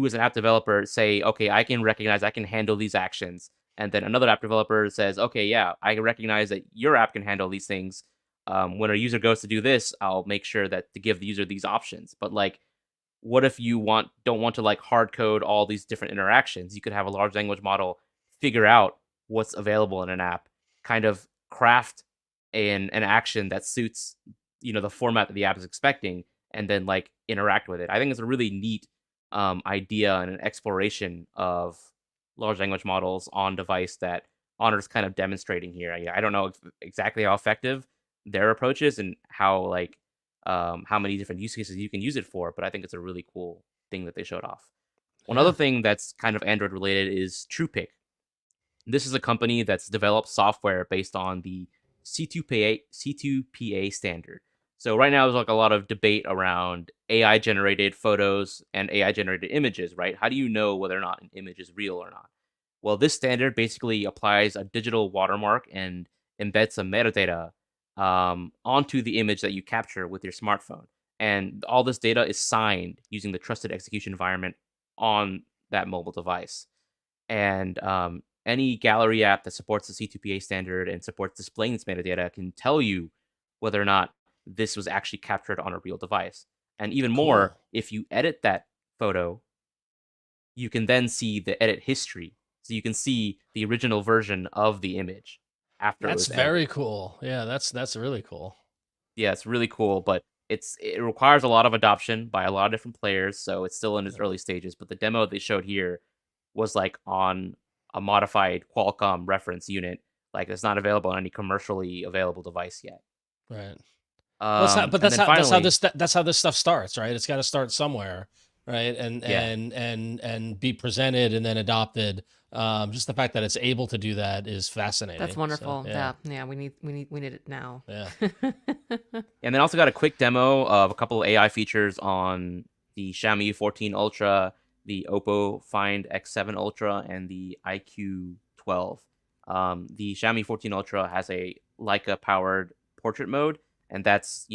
as an app developer say, okay, I can handle these actions. And then another app developer says, okay, yeah, I recognize that your app can handle these things. When a user goes to do this, I'll make sure that to give the user these options. But like, what if you don't want to like hard code all these different interactions? You could have a large language model figure out what's available in an app, kind of craft an action that suits the format that the app is expecting, and then like interact with it. I think it's a really neat idea and an exploration of large language models on device that Honor's kind of demonstrating here. I don't know exactly how effective their approach is and how many different use cases you can use it for, but I think it's a really cool thing that they showed off. One other thing that's kind of Android related is TruePic. This is a company that's developed software based on the C2PA standard. So right now there's like a lot of debate around AI generated photos and AI generated images, right? How do you know whether or not an image is real or not? Well, this standard basically applies a digital watermark and embeds some metadata onto the image that you capture with your smartphone. And all this data is signed using the trusted execution environment on that mobile device. And any gallery app that supports the C2PA standard and supports displaying this metadata can tell you whether or not this was actually captured on a real device. And even more, if you edit that photo, you can then see the edit history. So you can see the original version of the image after. That's very cool. Yeah, that's really cool. Yeah, it's really cool, but it requires a lot of adoption by a lot of different players, so it's still in its early stages. But the demo they showed here was like on a modified Qualcomm reference unit. Like it's not available on any commercially available device yet. Right. That's how this stuff starts, right? It's got to start somewhere, right? And be presented and then adopted. Just the fact that it's able to do that is fascinating. That's wonderful. So, yeah. We need it now. Yeah. And then also got a quick demo of a couple of AI features on the Xiaomi 14 Ultra, the Oppo Find X7 Ultra, and the iQOO 12. The Xiaomi 14 Ultra has a Leica powered portrait mode, and that's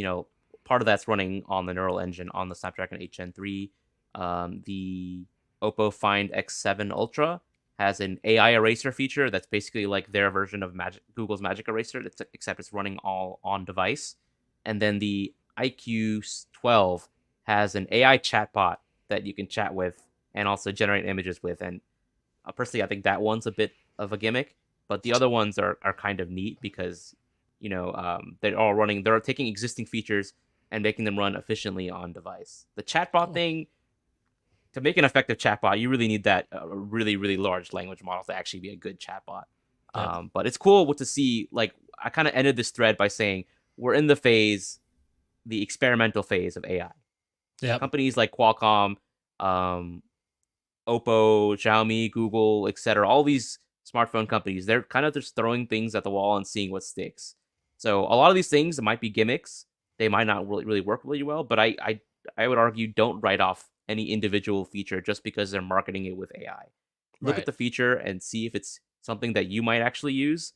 part of that's running on the neural engine on the Snapdragon 8 Gen 3. The Oppo Find X7 Ultra has an AI eraser feature that's basically like their version of Google's Magic Eraser, except it's running all on device. And then the iQOO 12 has an AI chatbot that you can chat with and also generate images with. And personally, I think that one's a bit of a gimmick, but the other ones are kind of neat because they're taking existing features and making them run efficiently on device. The chatbot thing, to make an effective chatbot, you really need that really, really large language model to actually be a good chatbot. Yeah. But it's cool to see, like, I kind of ended this thread by saying we're in the experimental phase of AI. Yeah. Companies like Qualcomm, Oppo, Xiaomi, Google, etc., all these smartphone companies, they're kind of just throwing things at the wall and seeing what sticks. So a lot of these things might be gimmicks. They might not really work really well, but I would argue don't write off any individual feature just because they're marketing it with AI. Look at the feature and see if it's something that you might actually use,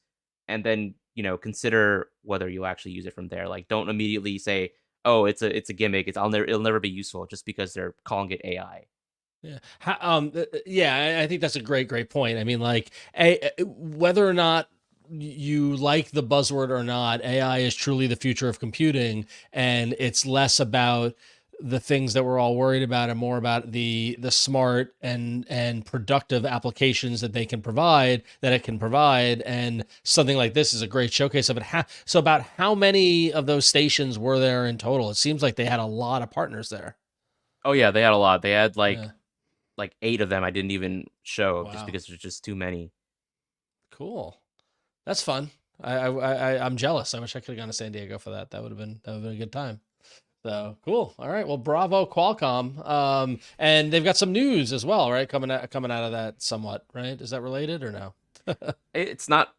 and then consider whether you'll actually use it from there. Like, don't immediately say, "Oh, it's a gimmick. It'll never be useful," just because they're calling it AI. Yeah. I think that's a great point. I mean, like, whether or not you like the buzzword or not, AI is truly the future of computing, and it's less about the things that we're all worried about and more about the smart and productive applications that it can provide. And something like this is a great showcase of it. So about how many of those stations were there in total? It seems like they had a lot of partners there. Oh yeah, they had a lot. They had like 8 of them I didn't even show just because there's just too many. Cool. That's fun. I'm jealous. I wish I could have gone to San Diego for that. That would have been a good time. So cool. All right. Well, bravo, Qualcomm. And they've got some news as well, right? Coming out of that somewhat, right? Is that related or no? It's not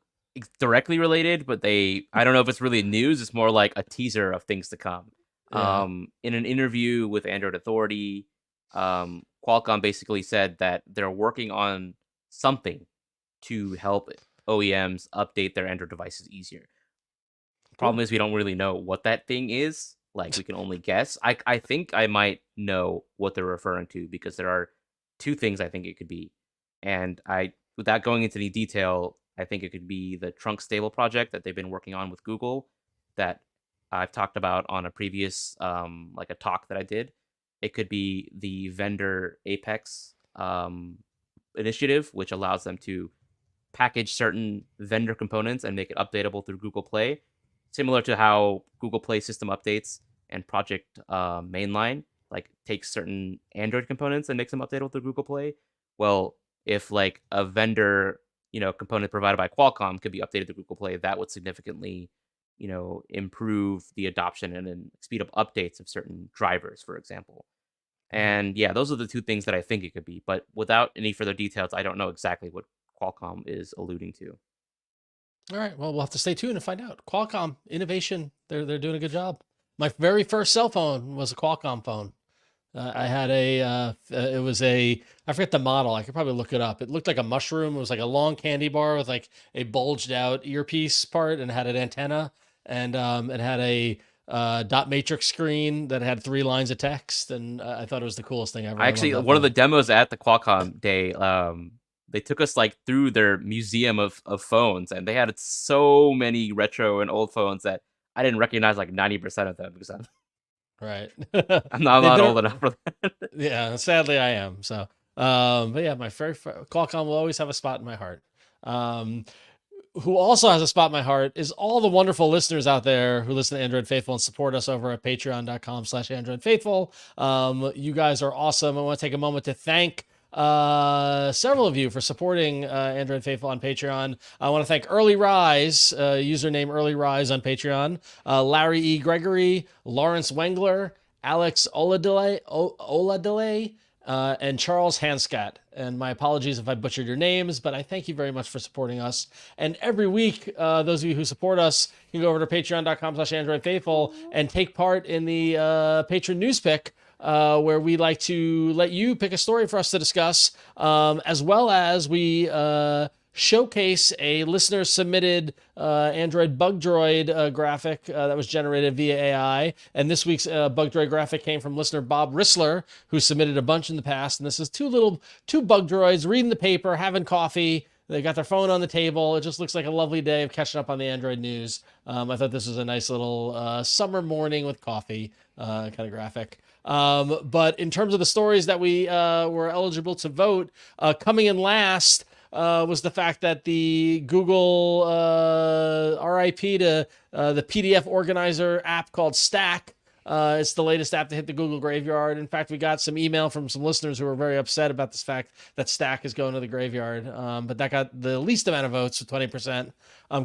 directly related, but I don't know if it's really news. It's more like a teaser of things to come. Yeah. In an interview with Android Authority, Qualcomm basically said that they're working on something to help OEMs update their Android devices easier. Problem is, we don't really know what that thing is. Like, we can only guess. I think I might know what they're referring to, because there are 2 things I think it could be. And without going into any detail, I think it could be the trunk stable project that they've been working on with Google that I've talked about on a previous, like a talk that I did. It could be the vendor Apex initiative, which allows them to package certain vendor components and make it updatable through Google Play, similar to how Google Play system updates and Project Mainline like takes certain Android components and makes them updatable through Google Play. Well, if like a vendor component provided by Qualcomm could be updated to Google Play, that would significantly improve the adoption and then speed up updates of certain drivers, for example. And yeah, those are the 2 things that I think it could be. But without any further details, I don't know exactly what Qualcomm is alluding to. All right. Well, we'll have to stay tuned and find out. Qualcomm innovation. They're doing a good job. My very first cell phone was a Qualcomm phone. I had it was I forget the model. I could probably look it up. It looked like a mushroom. It was like a long candy bar with like a bulged out earpiece part, and had an antenna, and it had a dot matrix screen that had 3 lines of text. And I thought it was the coolest thing ever. Actually, one of the demos at the Qualcomm day, they took us like through their museum of phones, and they had so many retro and old phones that I didn't recognize like 90% of them because right. I'm not old enough for that. Yeah, sadly I am. So, but yeah, my Qualcomm will always have a spot in my heart. Who also has a spot in my heart is all the wonderful listeners out there who listen to Android Faithful and support us over at patreon.com/Android Faithful. You guys are awesome. I want to take a moment to thank several of you for supporting Android Faithful on Patreon. I want to thank Early Rise, username Early Rise on Patreon, Larry E. Gregory, Lawrence Wengler, Alex Oladile, and Charles Hanscott. And my apologies if I butchered your names, but I thank you very much for supporting us. And every week, those of you who support us, you can go over to patreon.com/Android Faithful and take part in the patron news pick, where we like to let you pick a story for us to discuss, as well as we showcase a listener submitted Android bug droid graphic that was generated via AI. And this week's bug droid graphic came from listener Bob Rissler, who submitted a bunch in the past. And this is two bug droids reading the paper, having coffee. They got their phone on the table. It just looks like a lovely day of catching up on the Android news. I thought this was a nice little summer morning with coffee kind of graphic. But in terms of the stories that we were eligible to vote, coming in last was the fact that the Google RIP to the PDF organizer app called Stack. It's the latest app to hit the Google graveyard. In fact, we got some email from some listeners who were very upset about this fact that Stack is going to the graveyard. But that got the least amount of votes, with 20%.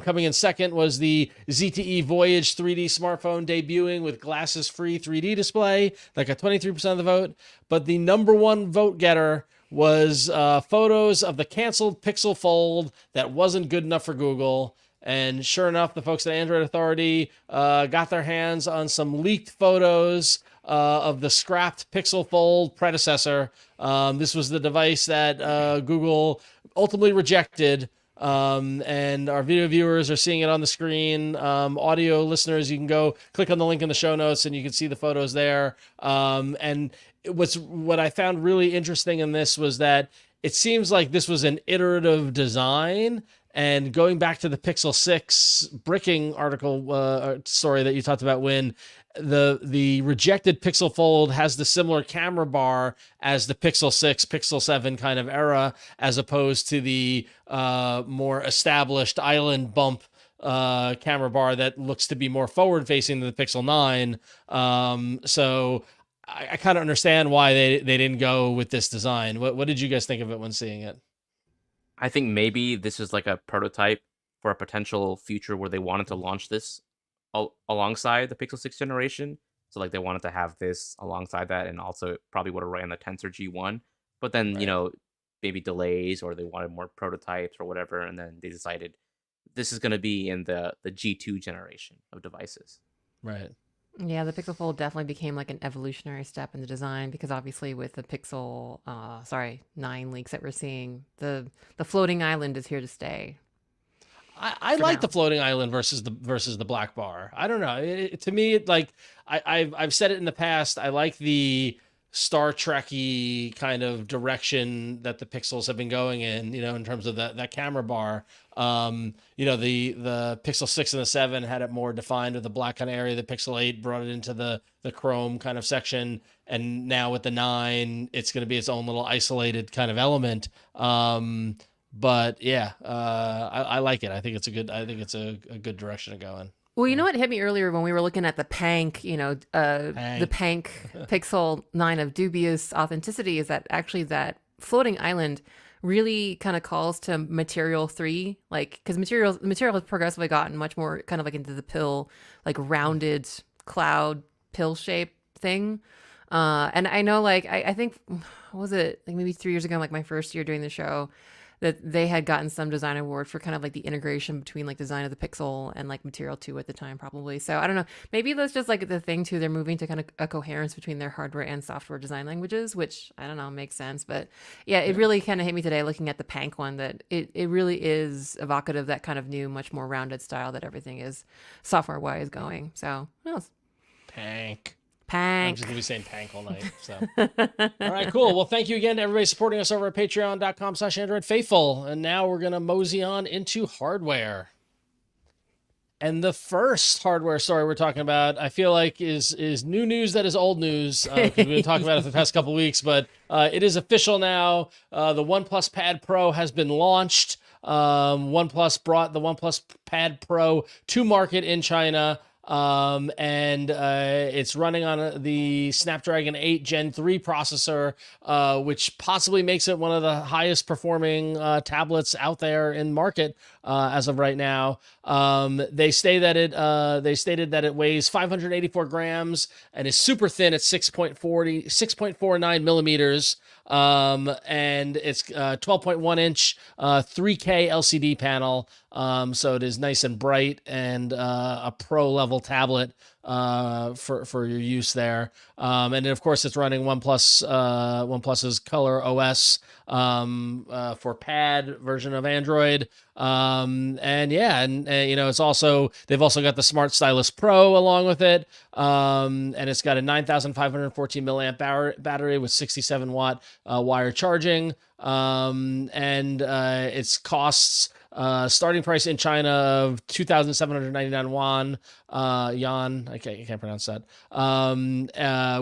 Coming in second was the ZTE Voyage 3D smartphone debuting with glasses-free 3D display. That got 23% of the vote. But the number one vote getter was photos of the canceled Pixel Fold that wasn't good enough for Google. And sure enough, the folks at Android Authority got their hands on some leaked photos of the scrapped Pixel Fold predecessor. This was the device that Google ultimately rejected And our video viewers are seeing it on the screen. Audio listeners, you can go click on the link in the show notes and you can see the photos there. And what I found really interesting in this was that it seems like this was an iterative design. And going back to the Pixel 6 bricking article story that you talked about, when the rejected Pixel Fold has the similar camera bar as the Pixel 6, Pixel 7 kind of era, as opposed to the more established island bump camera bar that looks to be more forward facing than the Pixel 9. So I kind of understand why they didn't go with this design. What did you guys think of it when seeing it? I think maybe this is like a prototype for a potential future where they wanted to launch this alongside the Pixel 6 generation. So like they wanted to have this alongside that, and also it probably would have ran the Tensor G1. But then, maybe delays, or they wanted more prototypes or whatever, and then they decided this is going to be in the G2 generation of devices. Right. Yeah, the Pixel Fold definitely became like an evolutionary step in the design, because obviously with the Pixel 9 leaks that we're seeing, the floating island is here to stay. I like the floating island versus the black bar. I don't know. To me, I've said it in the past. I like the Star Trek-y kind of direction that the Pixels have been going in, in terms of that camera bar. The Pixel 6 and the 7 had it more defined with the black kind of area. The Pixel 8 brought it into the chrome kind of section. And now with the 9, it's going to be its own little isolated kind of element. But yeah, I like it. I think it's a good direction to go in. Well, you know what hit me earlier when we were looking at the Pank, the Pank Pixel 9 of dubious authenticity, is that actually that floating island really kind of calls to Material 3, because material has progressively gotten much more kind of like into the pill, like rounded cloud pill shape thing. And I know, I think, what was it, like maybe 3 years ago, like my first year doing the show, that they had gotten some design award for kind of like the integration between like design of the Pixel and like Material 2 at the time, probably. So I don't know, maybe that's just like the thing too. They're moving to kind of a coherence between their hardware and software design languages, which I don't know, makes sense. But yeah, it really kind of hit me today looking at the Pank one, that it really is evocative of that kind of new, much more rounded style that everything is software wise going. So who knows? Pank. I'm just going to be saying Pank all night. So, all right, cool. Well, thank you again to everybody supporting us over at patreon.com/AndroidFaithful. And now we're going to mosey on into hardware. And the first hardware story we're talking about, I feel like is new news that is old news. We've been talking about it for the past couple of weeks, but it is official now. The OnePlus Pad Pro has been launched. OnePlus brought the OnePlus Pad Pro to market in China. And it's running on the Snapdragon 8 Gen 3 processor, which possibly makes it one of the highest performing tablets out there in market as of right now. They stated that it weighs 584 grams and is super thin at 6.49 millimeters. And it's 12.1 inch 3K LCD panel. So it is nice and bright, and a pro level tablet for your use there. And then of course it's running OnePlus's Color OS for Pad version of Android. It's also, they've also got the Smart Stylus Pro along with it. And it's got a 9,514 milliamp battery with 67 watt wire charging. Its costs, starting price in China of 2,799 yuan. I can't pronounce that.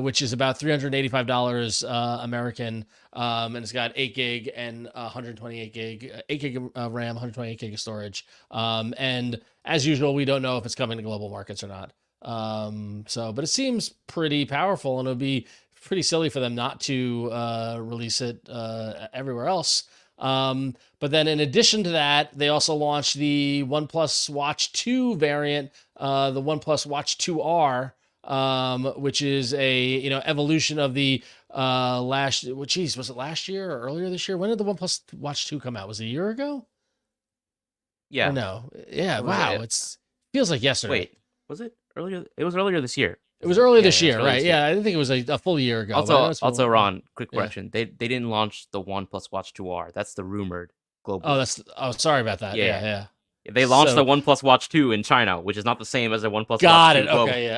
Which is about $385 American. And it's got 8 gig and 128 gig, 8 gig RAM, 128 gig of storage. And as usual, we don't know if it's coming to global markets or not. But it seems pretty powerful, and it would be pretty silly for them not to release it everywhere else. But then in addition to that, they also launched the OnePlus Watch 2 variant, the OnePlus Watch 2R, which is a evolution of the was it last year or earlier this year? When did the OnePlus Watch 2 come out? Was it a year ago? Yeah. Or no. Yeah. Wow. It feels like yesterday. Wait, was it earlier? It was earlier this year. It was earlier this year, right? Yeah, I didn't think it was a full year ago. Also, Ron, quick correction. They didn't launch the OnePlus Watch 2R. That's the rumored globally. Sorry about that. Yeah. Yeah. They launched the OnePlus Watch 2 in China, which is not the same as the OnePlus Got Watch 2 it. globally. Okay,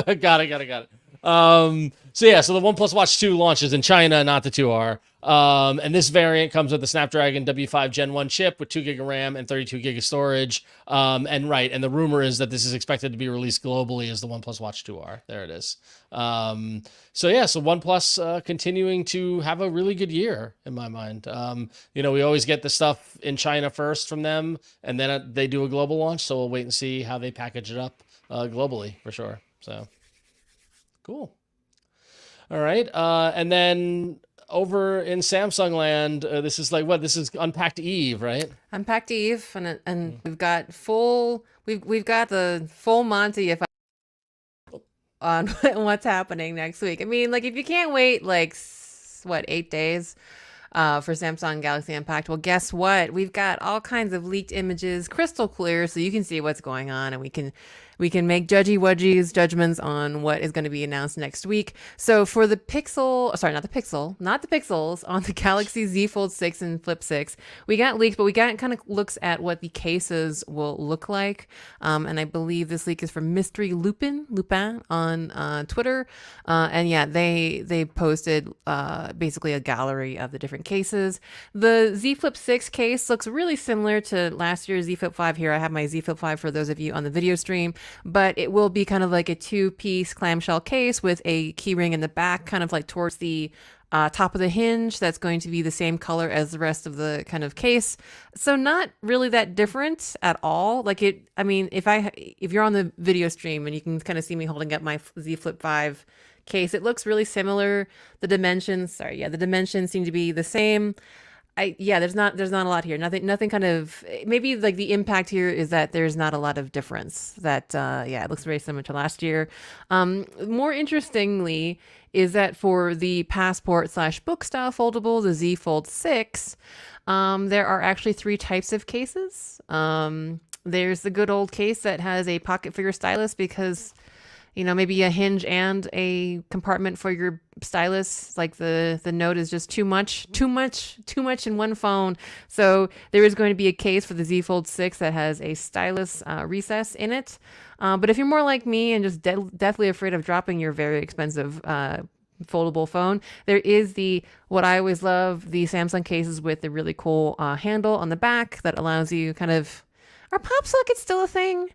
yeah. Got it. So the OnePlus Watch 2 launches in China, not the 2R. And this variant comes with the Snapdragon W5 Gen 1 chip with 2 gig of RAM and 32 gig of storage. And the rumor is that this is expected to be released globally as the OnePlus Watch 2R. There it is. So OnePlus continuing to have a really good year in my mind. We always get the stuff in China first from them, and then they do a global launch. So we'll wait and see how they package it up globally for sure. So cool. All right. And then over in Samsung land, this is this is Unpacked Eve, right? Unpacked Eve, and we've got the full Monty on what's happening next week. I mean, if you can't wait 8 days for Samsung Galaxy Unpacked, well, guess what? We've got all kinds of leaked images, crystal clear, so you can see what's going on, and we can make judgments on what is going to be announced next week. So for the not the Pixels, on the Galaxy Z Fold 6 and Flip 6, we got leaks, but we got kind of looks at what the cases will look like. And I believe this leak is from Mystery Lupin on Twitter. And yeah, they posted basically a gallery of the different cases. The Z Flip 6 case looks really similar to last year's Z Flip 5 here. I have my Z Flip 5 for those of you on the video stream. But it will be kind of like a 2-piece clamshell case with a keyring in the back, kind of like towards the top of the hinge. That's going to be the same color as the rest of the kind of case. So not really that different at all. If you're on the video stream and you can kind of see me holding up my Z Flip 5 case, it looks really similar. The dimensions seem to be the same. There's not a lot here. Nothing kind of, maybe the impact here is that there's not a lot of difference. That it looks very similar to last year. More interestingly is that for the Passport/Book style foldable, the Z Fold 6, there are actually 3 types of cases. There's the good old case that has a pocket for your stylus because maybe a hinge and a compartment for your stylus. The Note is just too much in one phone. So there is going to be a case for the Z Fold 6 that has a stylus recess in it. But if you're more like me and just deathly afraid of dropping your very expensive foldable phone, there is what I always love, the Samsung cases with the really cool handle on the back that allows you are pop sockets still a thing?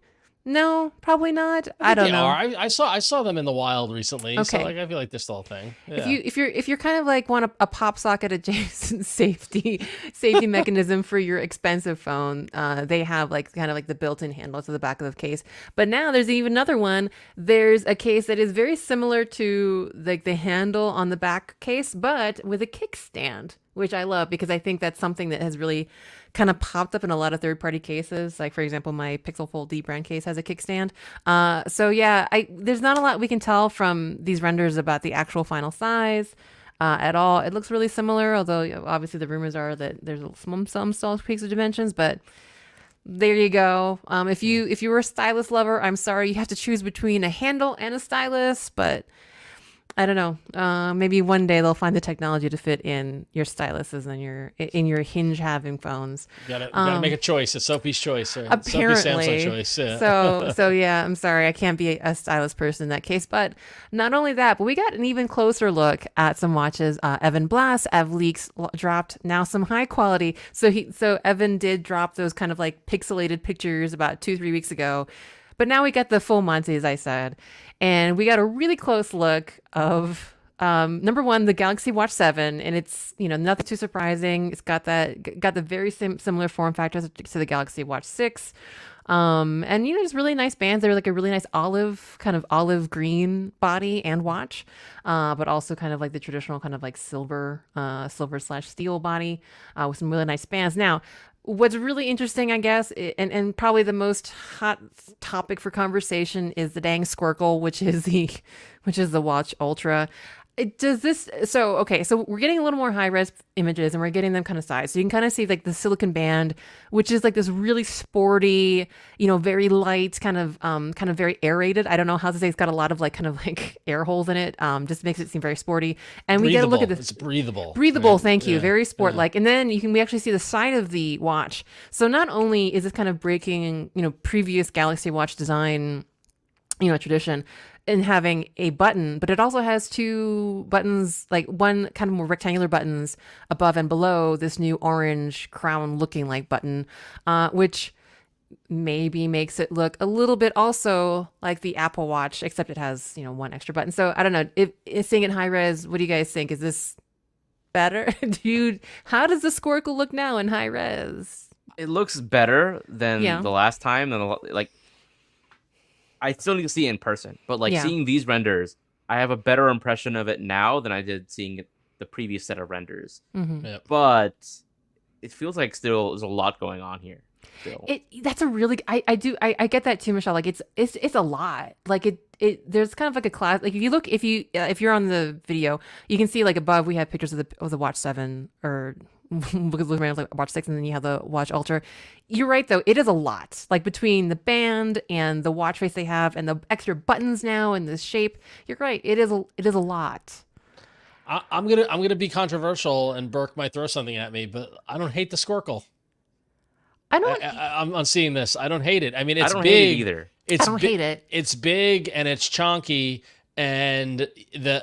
No, probably not. I don't know. I saw them in the wild recently. Okay. So I feel like they're still a thing. Yeah. If you're kind of want a pop socket adjacent safety mechanism for your expensive phone, they have the built-in handle to the back of the case. But now there's even another one. There's a case that is very similar to the handle on the back case, but with a kickstand, which I love because I think that's something that has really kind of popped up in a lot of third-party cases. For example, my Pixel Fold D brand case has a kickstand. There's not a lot we can tell from these renders about the actual final size at all. It looks really similar, although obviously the rumors are that there's some small tweaks of dimensions, but there you go. If you were a stylus lover, I'm sorry, you have to choose between a handle and a stylus, but I don't know. Maybe one day they'll find the technology to fit in your styluses and in your hinge having phones. You gotta make a choice. It's Sophie's choice. Or apparently, Sophie's Samsung choice. Yeah. So yeah, I'm sorry, I can't be a stylus person in that case. But not only that, but we got an even closer look at some watches. Evan Blass, EvLeaks dropped now some high quality. So Evan did drop those kind of pixelated pictures about 2-3 weeks ago. But now we got the full Monty, as I said, and we got a really close look of number one, the Galaxy Watch 7, and it's nothing too surprising. It's got the very similar form factors to the Galaxy Watch 6, and just really nice bands. They're a really nice olive green body and watch, but also kind of the traditional kind of silver/steel body with some really nice bands. Now, what's really interesting, I guess, and probably the most hot topic for conversation is the dang Squircle, which is the Watch Ultra. So we're getting a little more high res images and we're getting them kind of sized. So you can kind of see like the silicon band, which is like this really sporty, very light, kind of very aerated. I don't know how to say. It's got a lot of like kind of like air holes in it. Just makes it seem very sporty. And we get a look at this. It's breathable. Breathable, right? Thank you. Very sport like. And then we actually see the side of the watch. So not only is this kind of breaking, previous Galaxy Watch design, tradition, in having a button, but it also has two buttons, like one kind of more rectangular buttons above and below this new orange crown looking like button, which maybe makes it look a little bit also like the Apple Watch, except it has, one extra button. So I don't know, if seeing it high res, what do you guys think? Is this better? How does the Squircle look now in high res? It looks better than the last time, and I still need to see it in person, but seeing these renders, I have a better impression of it now than I did seeing the previous set of renders. Mm-hmm. Yep. But it feels like still there's a lot going on here. Still. That's a really I get that too, Mishaal. Like it's a lot. Like there's kind of like a class. Like if you're on the video, you can see like above we have pictures of the Watch 7 or looking around like Watch 6, and then you have the Watch Ultra. You're right though, it is a lot. Like between the band and the watch face they have and the extra buttons now and the shape, you're right. It is a lot. I'm gonna be controversial, and Burke might throw something at me, but I don't hate the Squircle. I'm seeing this. I don't hate it. I mean, it's big. Hate it either. I don't hate it. It's big and it's chonky, and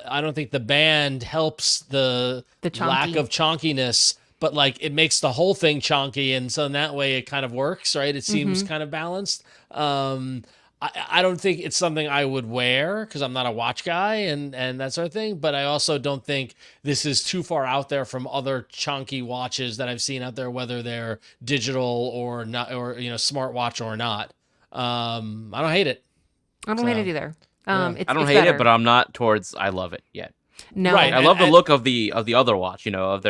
I don't think the band helps the lack of chonkiness. But like it makes the whole thing chonky, and so in that way it kind of works, right? It seems kind of balanced. I don't think it's something I would wear because I'm not a watch guy and that sort of thing. But I also don't think this is too far out there from other chonky watches that I've seen out there, whether they're digital or not, or smartwatch or not. I don't hate it. I don't hate it either. I don't hate it, but I'm not towards I love it yet. No, right. I love the look of the other watch, of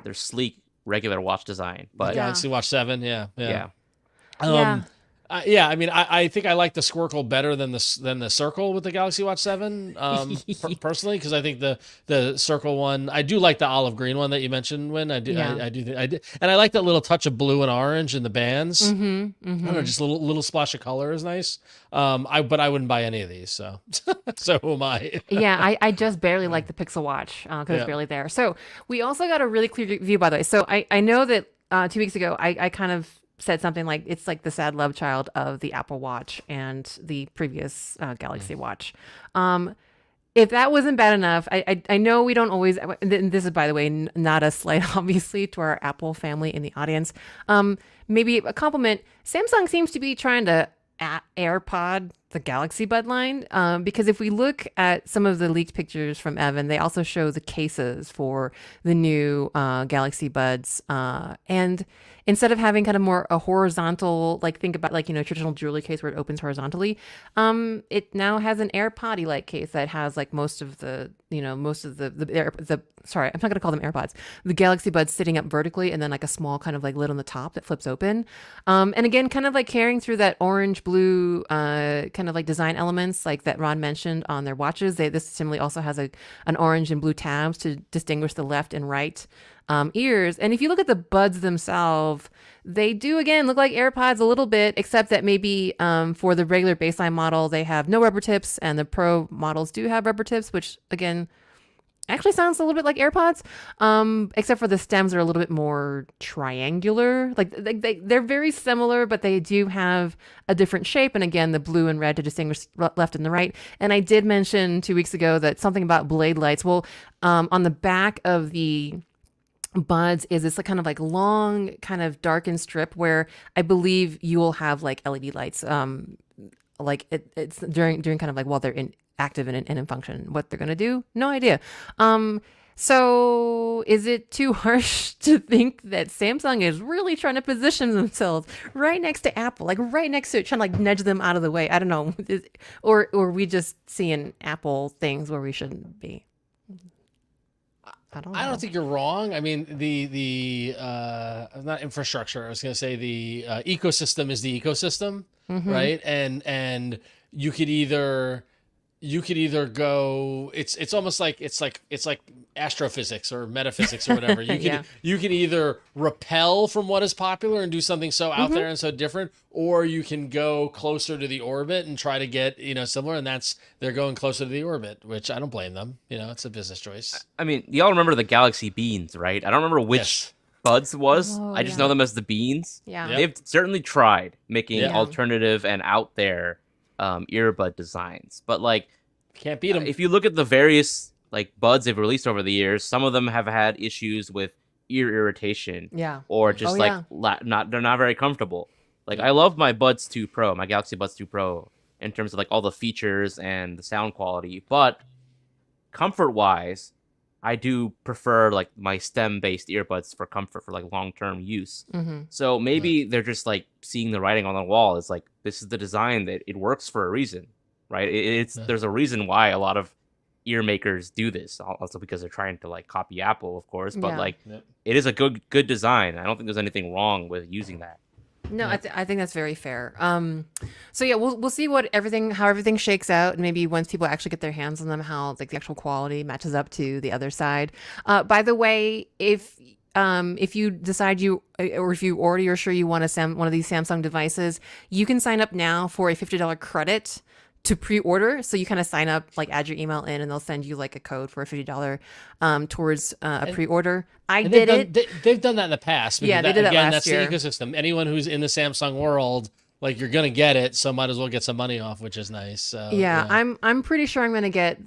their sleek regular watch design, but Galaxy Watch 7, yeah. I mean, I think I like the Squircle better than the Circle with the Galaxy Watch 7, personally, because I think the Circle one, I do like the olive green one that you mentioned. When I do, I do, and I like that little touch of blue and orange in the bands. I don't know, just a little splash of color is nice. But I wouldn't buy any of these, so so who am I? I just barely like the Pixel Watch because it's barely there. So we also got a really clear view, by the way. So I know that 2 weeks ago I kind of said something like it's like the sad love child of the Apple Watch and the previous Galaxy Watch. If that wasn't bad enough, I know we don't always, and this is, by the way, not a slight, obviously, to our Apple family in the audience. Maybe a compliment. Samsung seems to be trying to AirPod the Galaxy Bud line, because if we look at some of the leaked pictures from Evan, they also show the cases for the new Galaxy Buds, and instead of having kind of more a horizontal, like think about like traditional jewelry case where it opens horizontally, it now has an AirPod-y like case that has like most of the sorry, I'm not gonna call them AirPods, the Galaxy Buds sitting up vertically, and then like a small kind of like lid on the top that flips open, and again kind of like carrying through that orange blue kind of like design elements like that Ron mentioned on their watches. This similarly also has an orange and blue tabs to distinguish the left and right ears. And if you look at the buds themselves, they do again look like AirPods a little bit, except that maybe for the regular baseline model they have no rubber tips, and the Pro models do have rubber tips, which again actually sounds a little bit like AirPods, except for the stems are a little bit more triangular. Like they're very similar, but they do have a different shape. And again, the blue and red to distinguish left and the right. And I did mention 2 weeks ago that something about blade lights. Well, on the back of the buds is this kind of like long kind of darkened strip where I believe you will have like LED lights, like it's during kind of like while they're active and in function. What they're going to do, no idea. So is it too harsh to think that Samsung is really trying to position themselves right next to Apple, like right next to it, trying to like nudge them out of the way? I don't know. Or we just seeing Apple things where we shouldn't be? I don't think you're wrong. I mean, the not infrastructure. I was going to say the ecosystem is the ecosystem, right? And you could either you could either go. It's almost like it's like astrophysics or metaphysics or whatever. Yeah. You can either repel from what is popular and do something so out Mhm. there and so different, or you can go closer to the orbit and try to get similar. And they're going closer to the orbit, which I don't blame them. It's a business choice. I mean, y'all remember the Galaxy Beans, right? I don't remember which Yes. Buds was. Oh, I just yeah. know them as the Beans. Yeah. Yep. They've certainly tried making Yeah. alternative and out there earbud designs, but like Can't beat them. if you look at the various like buds they've released over the years, some of them have had issues with ear irritation. Yeah. Or just Oh, like yeah. they're not very comfortable. Like I love my Buds 2 Pro, my Galaxy Buds 2 Pro, in terms of like all the features and the sound quality, but comfort wise, I do prefer like my stem based earbuds for comfort for like long term use. Mm-hmm. So maybe they're just like seeing the writing on the wall. It's like this is the design that it works for a reason, right? There's a reason why a lot of ear makers do this. Also because they're trying to like copy Apple, of course. But Yeah. like it is a good design. I don't think there's anything wrong with using that. No, I think that's very fair. So yeah, we'll see how everything shakes out, and maybe once people actually get their hands on them, how like the actual quality matches up to the other side. By the way, if you decide or if you already are sure you want one of these Samsung devices, you can sign up now for a $50 credit to pre-order. So you kind of sign up, like add your email in, and they'll send you like a code for a $50 towards a pre-order. I did it. They've done that in the past. Yeah, they did that again, last that's year. the ecosystem. Anyone who's in the Samsung world, like you're gonna get it, so might as well get some money off, which is nice. So, Yeah, I'm pretty sure I'm gonna get.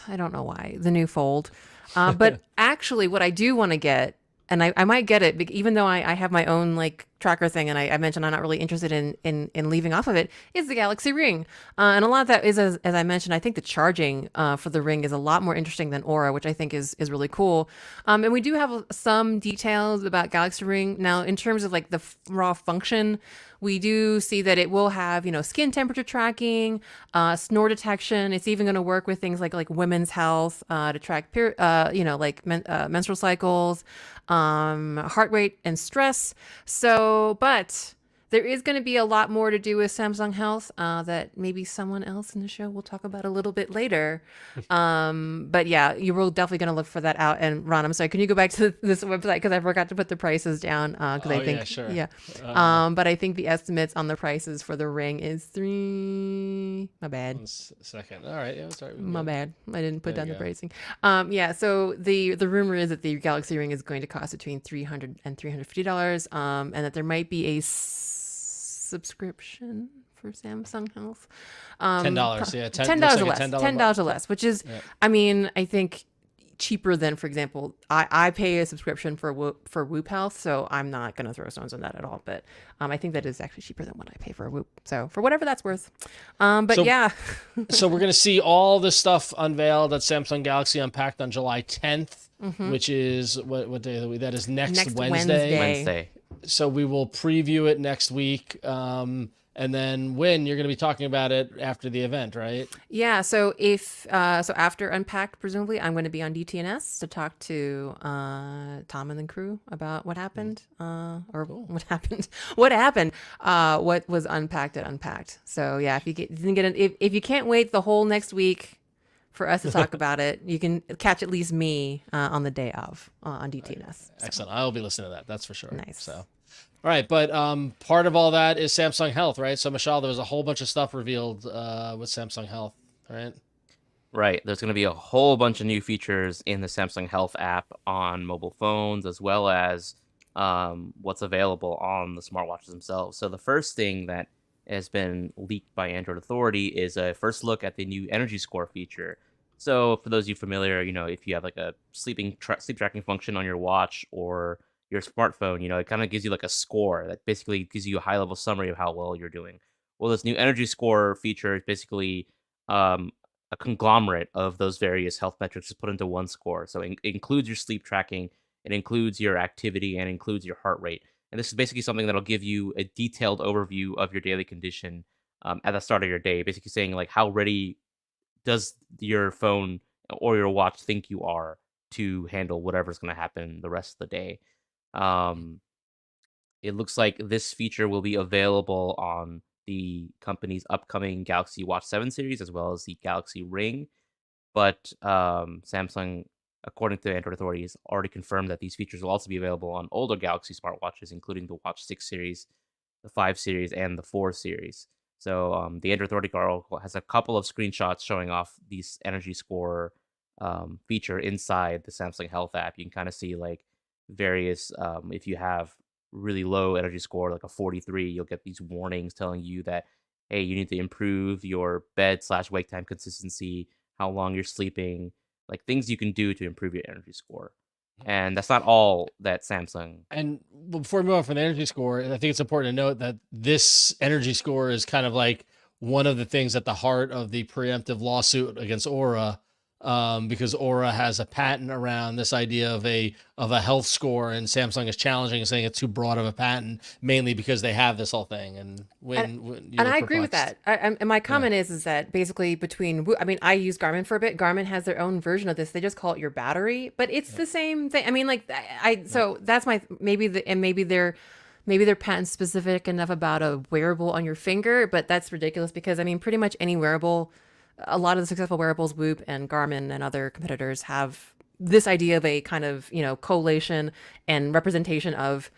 I don't know why the new Fold, but actually, what I do want to get, and I might get it, even though I have my own like tracker thing, and I mentioned I'm not really interested in leaving off of it, is the Galaxy Ring, and a lot of that is as I mentioned. I think the charging for the Ring is a lot more interesting than Aura, which I think is really cool. And we do have some details about Galaxy Ring now in terms of like the raw function. We do see that it will have, skin temperature tracking, snore detection. It's even going to work with things like women's health to track, menstrual cycles, heart rate, and stress. So, but there is going to be a lot more to do with Samsung Health that maybe someone else in the show will talk about a little bit later. But yeah, you were definitely going to look for that out. And Ron, I'm sorry, can you go back to this website because I forgot to put the prices down? Because I think, sure. yeah. But I think the estimates on the prices for the Ring is $3. My bad. 1 second. All right. Yeah, sorry. My bad. I didn't put down the go. pricing. Yeah. So the rumor is that the Galaxy Ring is going to cost between $300 and $350, and that there might be a subscription for Samsung Health. $10. Yeah, $10 or less. $10 $10 or less, which is, I mean, I think cheaper than, for example, I pay a subscription for Whoop Health, so I'm not going to throw stones on that at all. But I think that is actually cheaper than what I pay for Whoop. So for whatever that's worth. But yeah. So we're going to see all this stuff unveiled at Samsung Galaxy Unpacked on July 10th, which is what day of the week? That is next Wednesday. Wednesday. So we will preview it next week. And then you're going to be talking about it after the event, right? Yeah. So after Unpacked, presumably, I'm going to be on DTNS to talk to Tom and the crew about what happened, what happened, what was unpacked at Unpacked. So yeah, if you can't wait the whole next week for us to talk about it, you can catch at least me on the day of on DTNS. Excellent. I'll be listening to that. That's for sure. Nice. So. All right, but part of all that is Samsung Health, right? So, Mishaal, there was a whole bunch of stuff revealed with Samsung Health, right? Right. There's going to be a whole bunch of new features in the Samsung Health app on mobile phones, as well as what's available on the smartwatches themselves. So the first thing that has been leaked by Android Authority is a first look at the new Energy Score feature. So for those of you familiar, if you have like a sleep tracking function on your watch or your smartphone, it kind of gives you like a score that basically gives you a high level summary of how well you're doing. Well, this new Energy Score feature is basically a conglomerate of those various health metrics just put into one score. So it includes your sleep tracking, it includes your activity, and includes your heart rate. And this is basically something that'll give you a detailed overview of your daily condition at the start of your day, basically saying like how ready does your phone or your watch think you are to handle whatever's going to happen the rest of the day. It looks like this feature will be available on the company's upcoming Galaxy Watch 7 series as well as the Galaxy Ring. But Samsung, according to Android authorities, already confirmed that these features will also be available on older Galaxy smartwatches, including the Watch 6 series, the 5 series, and the 4 series. So the Android authority article has a couple of screenshots showing off these energy score feature inside the Samsung Health app. You can kind of see like various, if you have really low energy score, like a 43, you'll get these warnings telling you that, hey, you need to improve your bed/wake time consistency, how long you're sleeping, like things you can do to improve your energy score. And that's not all that Samsung. And before we move on from the energy score, I think it's important to note that this energy score is kind of like one of the things at the heart of the preemptive lawsuit against Aura, because Aura has a patent around this idea of a health score, and Samsung is challenging and saying it's too broad of a patent, mainly because they have this whole thing. And when you I agree with that. And my comment is that basically I mean, I use Garmin for a bit. Garmin has their own version of this. They just call it your battery, but it's the same thing. I mean, like so that's maybe they're patent specific enough about a wearable on your finger, but that's ridiculous because I mean, pretty much any wearable, a lot of the successful wearables, Whoop and Garmin and other competitors have this idea of a kind of, collation and representation of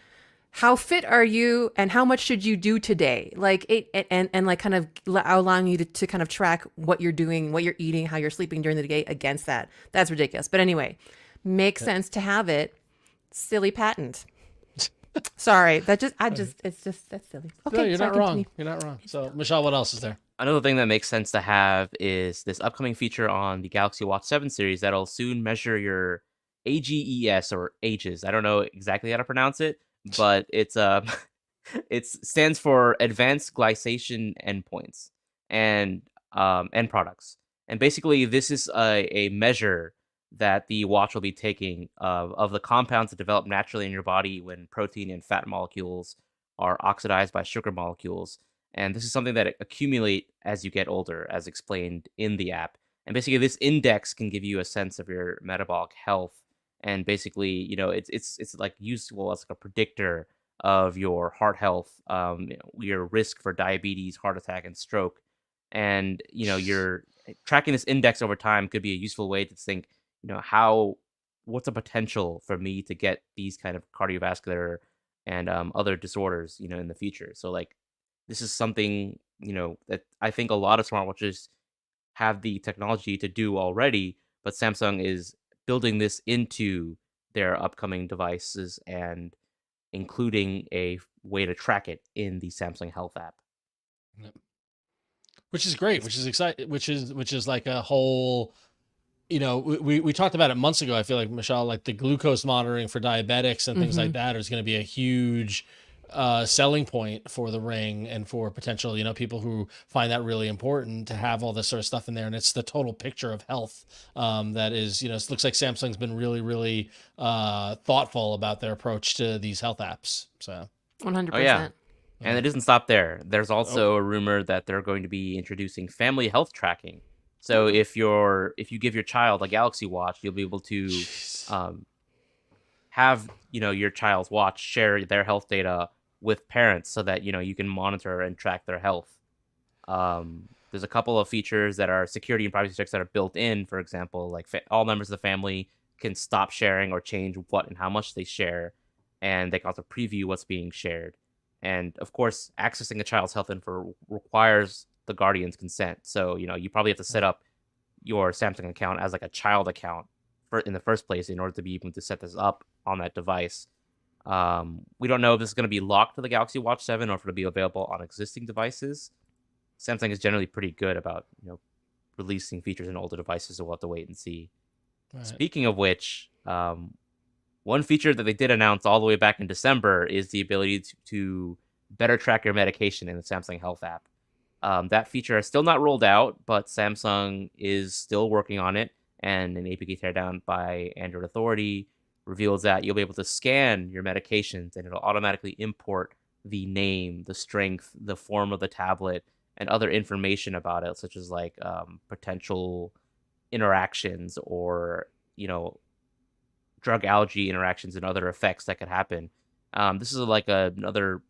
how fit are you and how much should you do today? Like and like kind of allowing you to kind of track what you're doing, what you're eating, how you're sleeping during the day against that. That's ridiculous. But anyway, makes sense to have it. Silly patent. Sorry, that's silly. Okay, no, you're sorry, not wrong. continue. You're not wrong. So, Mishaal, what else is there? Another thing that makes sense to have is this upcoming feature on the Galaxy Watch 7 series that'll soon measure your AGES or ages. I don't know exactly how to pronounce it, but it's it stands for Advanced Glycation Endpoints and end products. And basically, this is a measure that the watch will be taking of the compounds that develop naturally in your body when protein and fat molecules are oxidized by sugar molecules. And this is something that accumulate as you get older, as explained in the app. And basically, this index can give you a sense of your metabolic health. And basically, it's like useful as like a predictor of your heart health, your risk for diabetes, heart attack, and stroke. And you're tracking this index over time could be a useful way to think, what's a potential for me to get these kind of cardiovascular and other disorders, in the future. So like this is something, that I think a lot of smartwatches have the technology to do already, but Samsung is building this into their upcoming devices and including a way to track it in the Samsung Health app. Yep. Which is great, which is exciting, which is like a whole, we talked about it months ago. I feel like, Mishaal, like the glucose monitoring for diabetics and things like that is going to be a huge selling point for the Ring and for potential, people who find that really important to have all this sort of stuff in there. And it's the total picture of health that is, it looks like Samsung's been really, really thoughtful about their approach to these health apps. So 100%. Oh, yeah. And it doesn't stop there. There's also a rumor that they're going to be introducing family health tracking. So if you give your child a Galaxy Watch, you'll be able to have your child's watch share their health data with parents, so that you can monitor and track their health. There's a couple of features that are security and privacy checks that are built in. For example, like all members of the family can stop sharing or change what and how much they share, and they can also preview what's being shared. And of course, accessing a child's health info requires the guardian's consent. So, you probably have to set up your Samsung account as like a child account in the first place in order to be able to set this up on that device. We don't know if this is going to be locked to the Galaxy Watch 7 or if it'll be available on existing devices. Samsung is generally pretty good about, releasing features in older devices, so we'll have to wait and see. Right. Speaking of which, one feature that they did announce all the way back in December is the ability to better track your medication in the Samsung Health app. That feature is still not rolled out, but Samsung is still working on it, and an APK teardown by Android Authority reveals that you'll be able to scan your medications, and it'll automatically import the name, the strength, the form of the tablet, and other information about it, such as like potential interactions or, drug allergy interactions and other effects that could happen. This is like another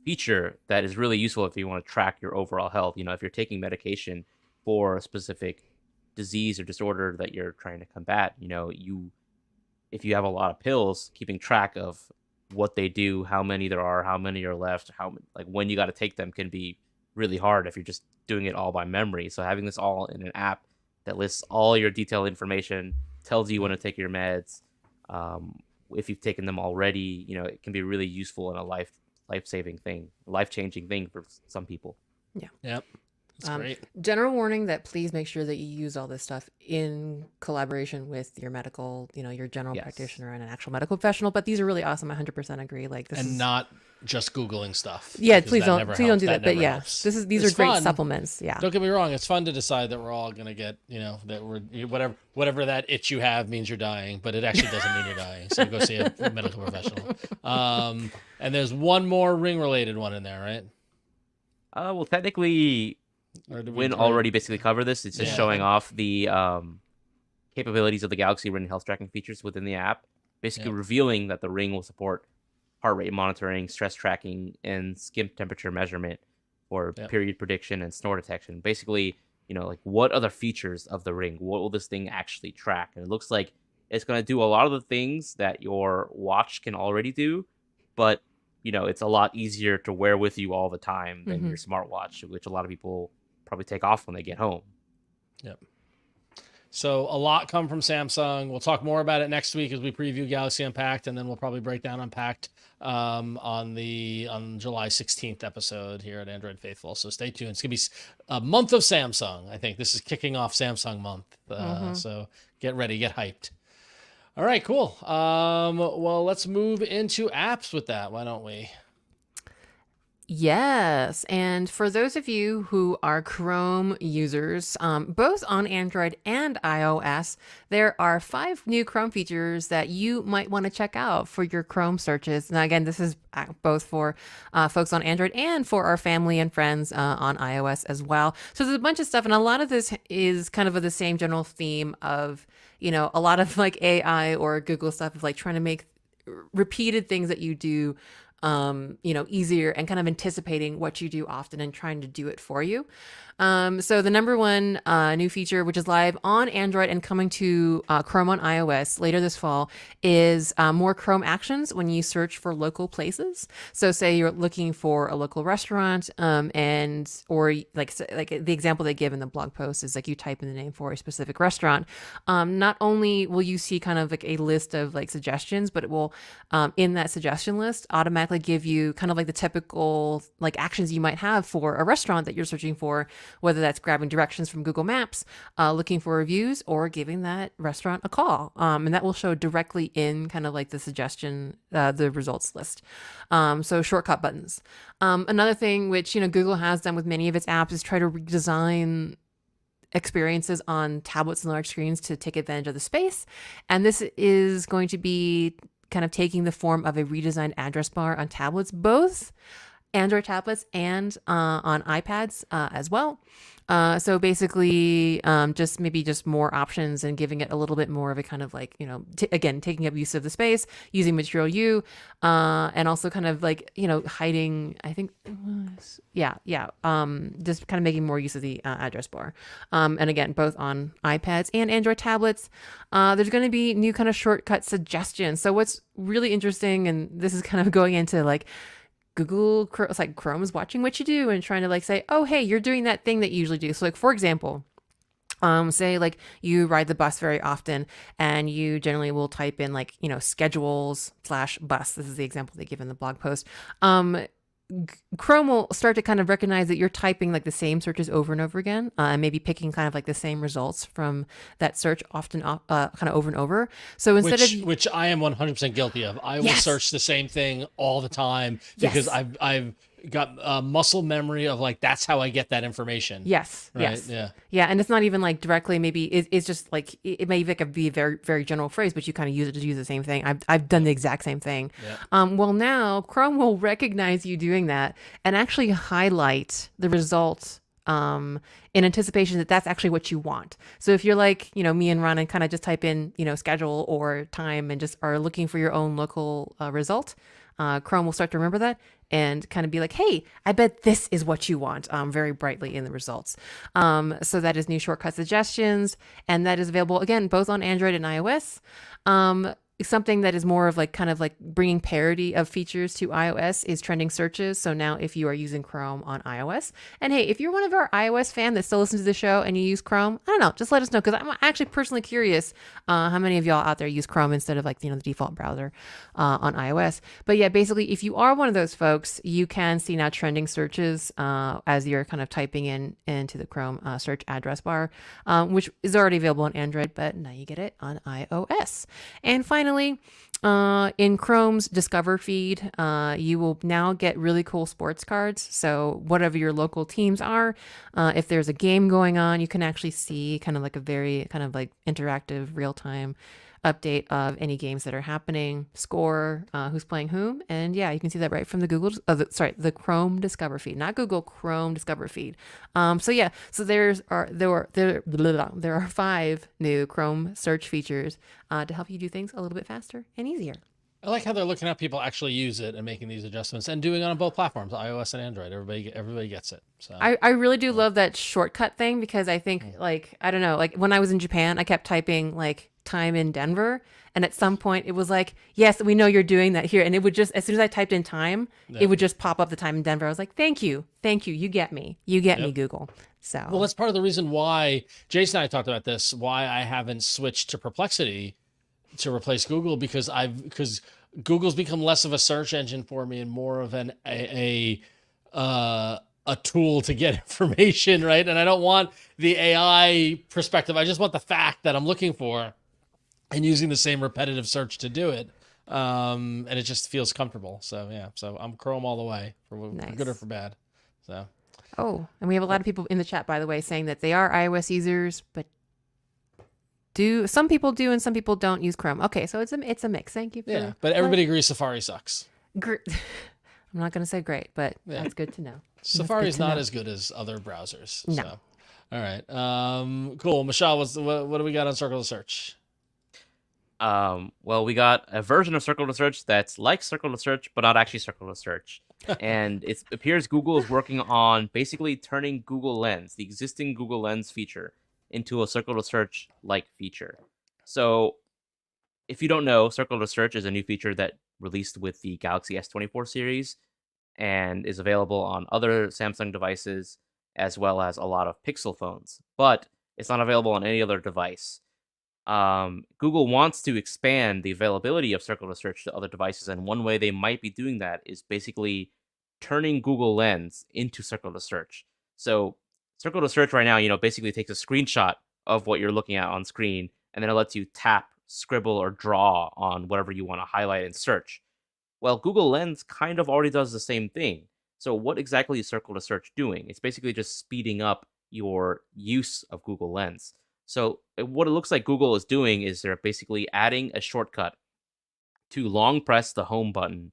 feature that is really useful if you want to track your overall health. If you're taking medication for a specific disease or disorder that you're trying to combat, if you have a lot of pills, keeping track of what they do, how many there are, how many are left, when you got to take them can be really hard if you're just doing it all by memory. So having this all in an app that lists all your detailed information, tells you when to take your meds, if you've taken them already, it can be really useful and a life-saving thing, life-changing thing for some people. Yeah. Yep. That's great. General warning that please make sure that you use all this stuff in collaboration with your medical, your general practitioner and an actual medical professional. But these are really awesome. I 100% agree. Not just Googling stuff. Yeah, please don't do that. But yeah, helps. these are great supplements. Yeah. Don't get me wrong. It's fun to decide that we're all going to get, that we're whatever that itch you have means you're dying, but it actually doesn't mean you're dying. So go see a medical professional. And there's one more ring related one in there, right? Well, technically, Huyen already basically covered this. It's just showing off the capabilities of the Galaxy Ring health tracking features within the app, basically revealing that the ring will support heart rate monitoring, stress tracking, and skin temperature measurement for period prediction and snore detection. Basically, what other features of the ring? What will this thing actually track? And it looks like it's going to do a lot of the things that your watch can already do, but it's a lot easier to wear with you all the time than your smartwatch, which a lot of people probably take off when they get home. Yep. So a lot come from Samsung. We'll talk more about it next week as we preview Galaxy Unpacked, and then we'll probably break down Unpacked on July 16th episode here at Android Faithful. So stay tuned. It's gonna be a month of Samsung. I think this is kicking off Samsung month. So get ready, get hyped. All right, cool. Well, let's move into apps with that. Why don't we? Yes, and for those of you who are Chrome users, both on Android and iOS, there are 5 new Chrome features that you might want to check out for your Chrome searches. Now, again, this is both for folks on Android and for our family and friends on iOS as well. So there's a bunch of stuff, and a lot of this is kind of the same general theme of, a lot of like AI or Google stuff of like trying to make repeated things that you do easier and kind of anticipating what you do often and trying to do it for you. So the number one new feature, which is live on Android and coming to Chrome on iOS later this fall, is more Chrome actions when you search for local places. So say you're looking for a local restaurant, or like the example they give in the blog post is like you type in the name for a specific restaurant. Not only will you see kind of like a list of like suggestions, but it will in that suggestion list automatically give you kind of like the typical like actions you might have for a restaurant that you're searching for, whether that's grabbing directions from Google Maps, looking for reviews, or giving that restaurant a call. And that will show directly in kind of like the suggestion, the results list. So shortcut buttons. Another thing which, Google has done with many of its apps is try to redesign experiences on tablets and large screens to take advantage of the space. And this is going to be kind of taking the form of a redesigned address bar on tablets, both Android tablets and on iPads as well. So basically, just more options and giving it a little bit more of a kind of like, again, taking up use of the space, using Material U, and also kind of like, hiding, I think, just kind of making more use of the address bar. And again, both on iPads and Android tablets, there's going to be new kind of shortcut suggestions. So what's really interesting, and this is kind of going into like, it's like Chrome is watching what you do and trying to like say, oh, hey, you're doing that thing that you usually do. So like, for example, say like you ride the bus very often and you generally will type in like, schedules/bus. This is the example they give in the blog post. Chrome will start to kind of recognize that you're typing like the same searches over and over again, and maybe picking kind of like the same results from that search often kind of over and over. So instead which I am 100% guilty of. I will search the same thing all the time because I've got muscle memory of like, that's how I get that information. Yes. Right? Yes. Yeah. And it's not even like directly, maybe it's just like, it may be a very, very general phrase, but you kind of use it to use the same thing. I've done the exact same thing. Yeah. Well, now Chrome will recognize you doing that and actually highlight the results in anticipation that that's actually what you want. So if you're like, me and Ron and kind of just type in, schedule or time and just are looking for your own local result, Chrome will start to remember that and kind of be like, hey, I bet this is what you want, very brightly in the results. So that is new shortcut suggestions, and that is available again both on Android and iOS. Something that is more of like kind of like bringing parity of features to iOS is trending searches. So now if you are using Chrome on iOS, and hey, if you're one of our iOS fan that still listens to the show and you use Chrome, I don't know, just let us know, because I'm actually personally curious how many of y'all out there use Chrome instead of like, the default browser on iOS. But yeah, basically, if you are one of those folks, you can see now trending searches as you're kind of typing into the Chrome search address bar, which is already available on Android, but now you get it on iOS. And finally, in Chrome's Discover feed, you will now get really cool sports cards. So whatever your local teams are, if there's a game going on, you can actually see kind of like a very kind of like interactive real-time update of any games that are happening, score, who's playing whom, and yeah, you can see that right from the the Chrome Discover feed, not Google, Chrome Discover feed. So yeah, so there are 5 new Chrome search features to help you do things a little bit faster and easier. I like how they're looking at people actually use it and making these adjustments and doing it on both platforms, iOS and Android. Everybody gets it. So I really do love that shortcut thing, because I think like, I don't know, like when I was in Japan, I kept typing like time in Denver, and at some point it was like, yes, we know you're doing that here, and it would just, as soon as I typed in time, it would just pop up the time in Denver. I was like, thank you, you get me, me, Google. So well, that's part of the reason why Jason and I talked about this, why I haven't switched to Perplexity to replace Google, because Google's become less of a search engine for me and more of a tool to get information, right? And I don't want the AI perspective. I just want the fact that I'm looking for and using the same repetitive search to do it. And it just feels comfortable. So yeah, so I'm Chrome all the way, for good or for bad. So. Oh, and we have a lot of people in the chat, by the way, saying that they are iOS users, but some people do and some people don't use Chrome. Okay, so it's a mix. Thank you. But everybody agrees Safari sucks. I'm not going to say great, but that's good to know. Safari is not as good as other browsers. No. So. All right. Cool. Mishaal, what do we got on Circle to Search? Well, we got a version of Circle to Search that's like Circle to Search, but not actually Circle to Search. And it appears Google is working on basically turning Google Lens, the existing Google Lens feature, into a Circle to Search like feature. So if you don't know, Circle to Search is a new feature that released with the Galaxy S24 series and is available on other Samsung devices as well as a lot of Pixel phones, but it's not available on any other device. Google wants to expand the availability of Circle to Search to other devices, and one way they might be doing that is basically turning Google Lens into Circle to Search. So Circle to Search right now, basically takes a screenshot of what you're looking at on screen, and then it lets you tap, scribble, or draw on whatever you want to highlight and search. Well, Google Lens kind of already does the same thing. So what exactly is Circle to Search doing? It's basically just speeding up your use of Google Lens. So what it looks like Google is doing is they're basically adding a shortcut to long press the home button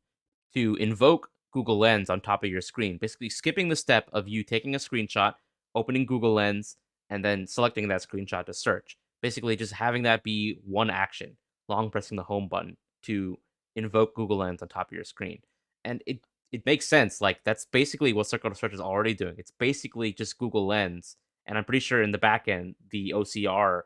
to invoke Google Lens on top of your screen, basically skipping the step of you taking a screenshot, opening Google Lens, and then selecting that screenshot to search. Basically just having that be one action, long pressing the home button to invoke Google Lens on top of your screen. And it makes sense. Like, that's basically what Circle to Search is already doing. It's basically just Google Lens. And I'm pretty sure in the back end, the OCR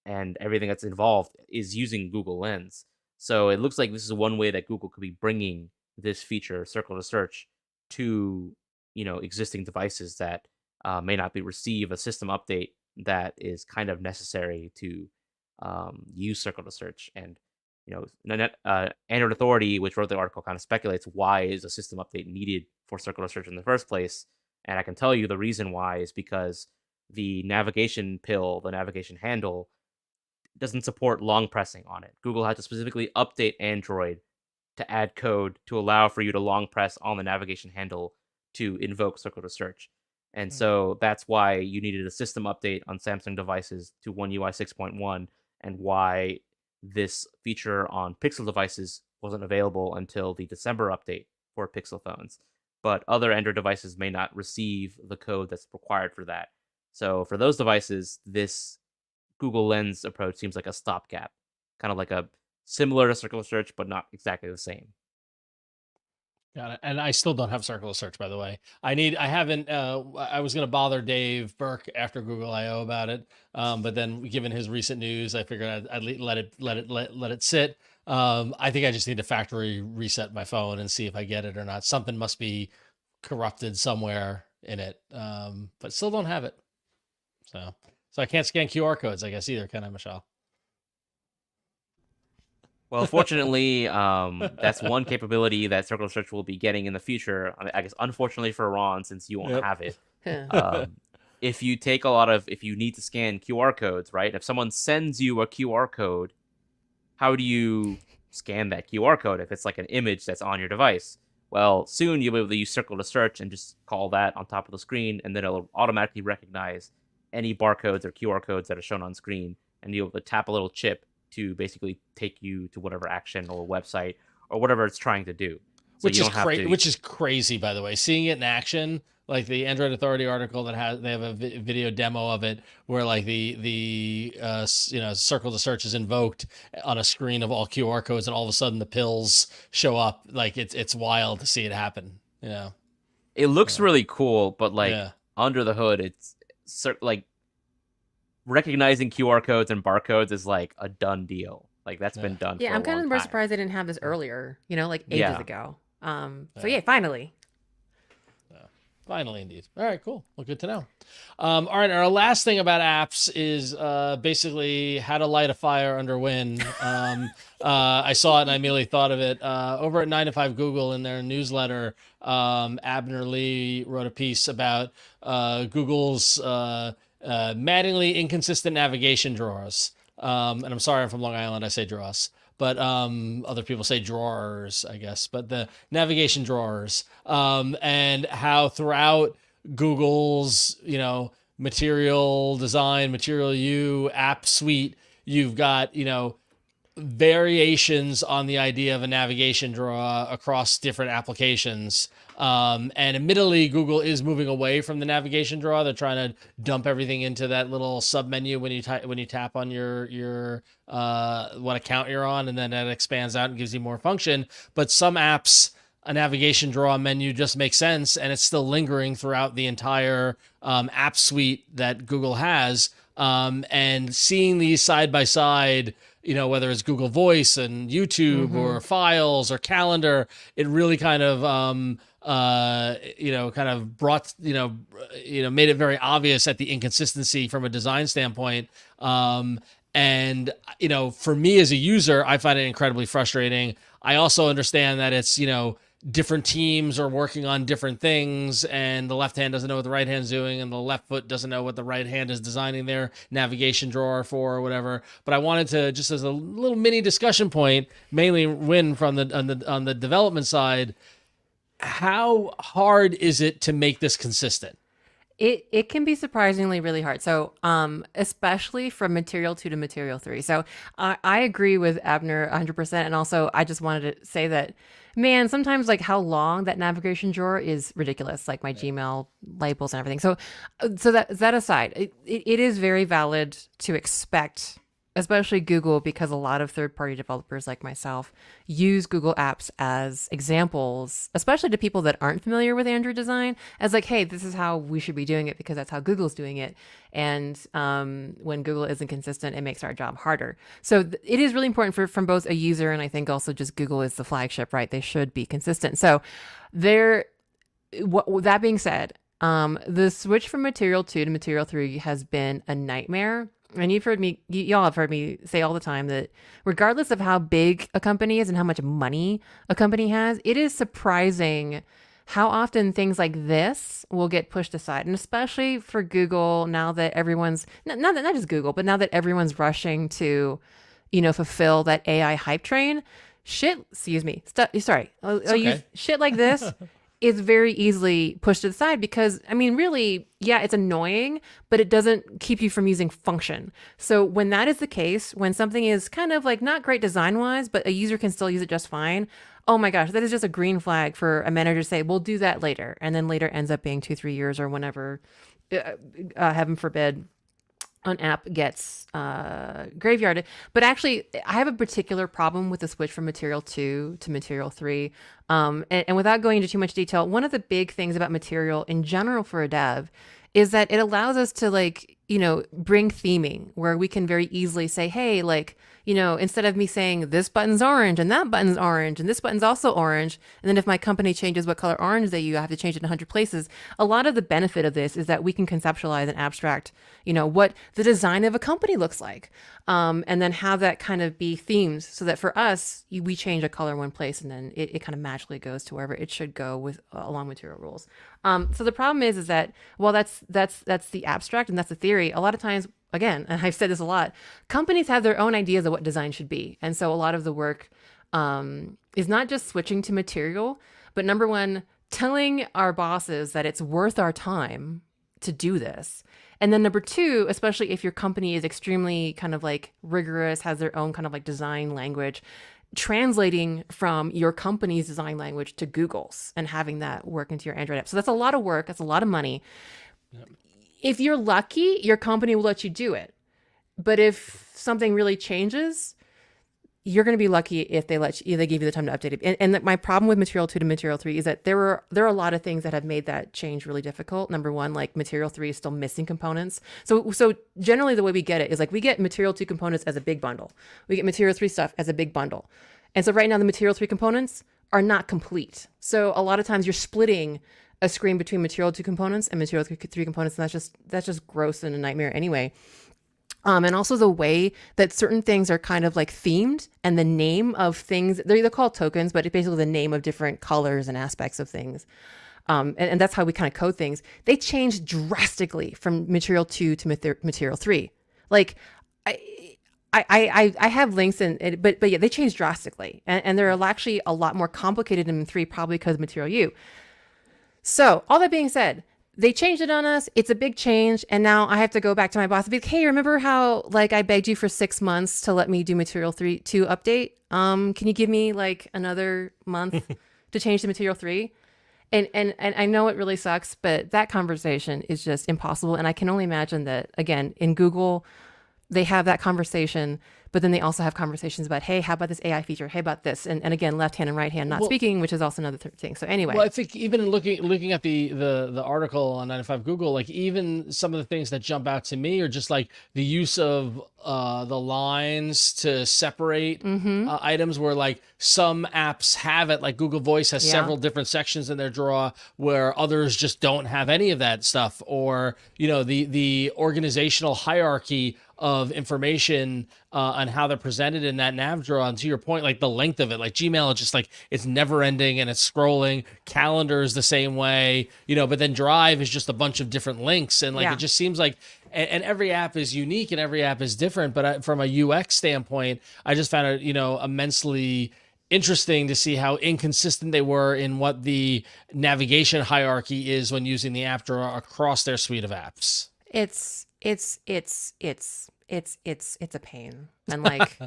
and everything that's involved is using Google Lens. So it looks like this is one way that Google could be bringing this feature, Circle to Search, to existing devices that may not receive a system update that is kind of necessary to use Circle to Search. And Android Authority, which wrote the article, kind of speculates why is a system update needed for Circle to Search in the first place. And I can tell you the reason why is because the navigation handle, doesn't support long pressing on it. Google had to specifically update Android to add code to allow for you to long press on the navigation handle to invoke Circle to Search. And so that's why you needed a system update on Samsung devices to One UI 6.1, and why this feature on Pixel devices wasn't available until the December update for Pixel phones. But other Android devices may not receive the code that's required for that. So for those devices, this Google Lens approach seems like a stopgap, kind of like a similar to Circle Search, but not exactly the same. Got it. And I still don't have circle of search, by the way. I haven't, I was going to bother Dave Burke after Google I/O about it. But then given his recent news, I figured I'd let it sit. I think I just need to factory reset my phone and see if I get it or not. Something must be corrupted somewhere in it. But still don't have it. So I can't scan QR codes, I guess, either, can I, Mishaal? Well, fortunately, that's one capability that Circle of Search will be getting in the future. I guess, unfortunately for Ron, since you won't have it, if you need to scan QR codes, right? If someone sends you a QR code, how do you scan that QR code if it's like an image that's on your device? Well, soon you'll be able to use Circle to Search and just call that on top of the screen, and then it'll automatically recognize any barcodes or QR codes that are shown on screen, and you'll be able to tap a little chip to basically take you to whatever action or website or whatever it's trying to do. So which is crazy, by the way. Seeing it in action, like the Android Authority article they have a video demo of it where like the Circle to Search is invoked on a screen of all QR codes, and all of a sudden the pills show up. Like it's wild to see it happen. It looks really cool, but under the hood, it's like recognizing QR codes and barcodes is like a done deal. Like that's been done. Yeah, I'm kind of more surprised they didn't have this earlier. Like ages ago. So finally. Finally, indeed. All right, cool. Well, good to know. All right, our last thing about apps is basically how to light a fire under wind. I saw it and I immediately thought of it. Over at 9 to 5 Google in their newsletter, Abner Lee wrote a piece about Google's maddeningly inconsistent navigation drawers. And I'm sorry, I'm from Long Island, I say drawers. But other people say drawers, I guess. But the navigation drawers, and how throughout Google's, Material Design, Material U app suite, you've got, variations on the idea of a navigation drawer across different applications. And admittedly, Google is moving away from the navigation drawer. They're trying to dump everything into that little sub menu when you tap on your what account you're on, and then that expands out and gives you more function. But some apps, a navigation drawer menu just makes sense, and it's still lingering throughout the entire app suite that Google has. And seeing these side by side, whether it's Google Voice and YouTube or Files or Calendar, it really kind of brought, made it very obvious at the inconsistency from a design standpoint. And, for me as a user, I find it incredibly frustrating. I also understand that it's, different teams are working on different things, and the left hand doesn't know what the right hand's doing, and the left foot doesn't know what the right hand is designing their navigation drawer for or whatever. But I wanted to, just as a little mini discussion point, mainly win from on the development side, how hard is it to make this consistent? It can be surprisingly really hard. So, especially from Material 2 to Material 3. So I agree with Abner 100%. And also, I just wanted to say that, man, sometimes like how long that navigation drawer is ridiculous, like my Gmail labels and everything. So that aside, it is very valid to expect, especially Google, because a lot of third-party developers like myself use Google Apps as examples, especially to people that aren't familiar with Android design, as like, hey, this is how we should be doing it because that's how Google's doing it. And when Google isn't consistent, it makes our job harder. So it is really important from both a user, and I think also just Google is the flagship, right? They should be consistent. So that being said, the switch from Material 2 to Material 3 has been a nightmare. And y'all have heard me say all the time that regardless of how big a company is and how much money a company has, it is surprising how often things like this will get pushed aside. And especially for Google, now that everyone's, not just Google, but now that everyone's rushing to, fulfill that AI hype train, shit like this is very easily pushed to the side because, really, yeah, it's annoying, but it doesn't keep you from using function. So when that is the case, when something is kind of like not great design-wise, but a user can still use it just fine, oh my gosh, that is just a green flag for a manager to say, we'll do that later. And then later ends up being 2-3 years or whenever, heaven forbid, an app gets graveyarded. But actually, I have a particular problem with the switch from Material 2 to Material 3. And without going into too much detail, one of the big things about Material in general for a dev is that it allows us to like, bring theming where we can very easily say, hey, like, instead of me saying this button's orange and that button's orange and this button's also orange, and then if my company changes what color orange they use, I have to change it in 100 places. A lot of the benefit of this is that we can conceptualize and abstract, what the design of a company looks like, and then have that kind of be themes so that for us, we change a color in one place and then it kind of magically goes to wherever it should go with along material rules. So the problem is that while that's the abstract and that's the theory, a lot of times, again, and I've said this a lot, companies have their own ideas of what design should be. And so a lot of the work is not just switching to material, but number one, telling our bosses that it's worth our time to do this. And then number two, especially if your company is extremely kind of like rigorous, has their own kind of like design language, translating from your company's design language to Google's and having that work into your Android app. So that's a lot of work. That's a lot of money. Yep. If you're lucky, your company will let you do it. But if something really changes, you're going to be lucky if they give you the time to update it. And my problem with Material 2 to Material 3 is that there are a lot of things that have made that change really difficult. Number one, like Material 3 is still missing components. So generally the way we get it is like we get Material 2 components as a big bundle. We get Material 3 stuff as a big bundle. And so right now the Material 3 components are not complete. So a lot of times you're splitting a screen between Material 2 components and Material 3 components, and that's just gross and a nightmare anyway. And also the way that certain things are kind of like themed and the name of things, they're either called tokens, but it's basically the name of different colors and aspects of things. And that's how we kind of code things. They changed drastically from Material 2 to Material 3. Like I have links but yeah, they changed drastically. And they're actually a lot more complicated in 3, probably because of Material U. So all that being said, they changed it on us. It's a big change. And now I have to go back to my boss and be like, hey, remember how like I begged you for 6 months to let me do Material 2 update? Can you give me like another month to change to Material 3? And I know it really sucks, but that conversation is just impossible. And I can only imagine that, again, in Google, they have that conversation, but then they also have conversations about, hey, how about this AI feature? Hey, about this. And again, left hand and right hand not speaking, which is also another thing. So anyway. Well, I think even looking at the article on 95 Google, like even some of the things that jump out to me are just like the use of the lines to separate items, where like some apps have it, like Google Voice has several different sections in their drawer where others just don't have any of that stuff, or the organizational hierarchy of information on how they're presented in that nav drawer. And to your point, like the length of it, like Gmail is just like it's never ending and it's scrolling. Calendar is the same way, but then Drive is just a bunch of different links, and like it just seems like, and every app is unique and every app is different. But from a UX standpoint, I just found it immensely interesting to see how inconsistent they were in what the navigation hierarchy is when using the app drawer across their suite of apps. It's a pain. And like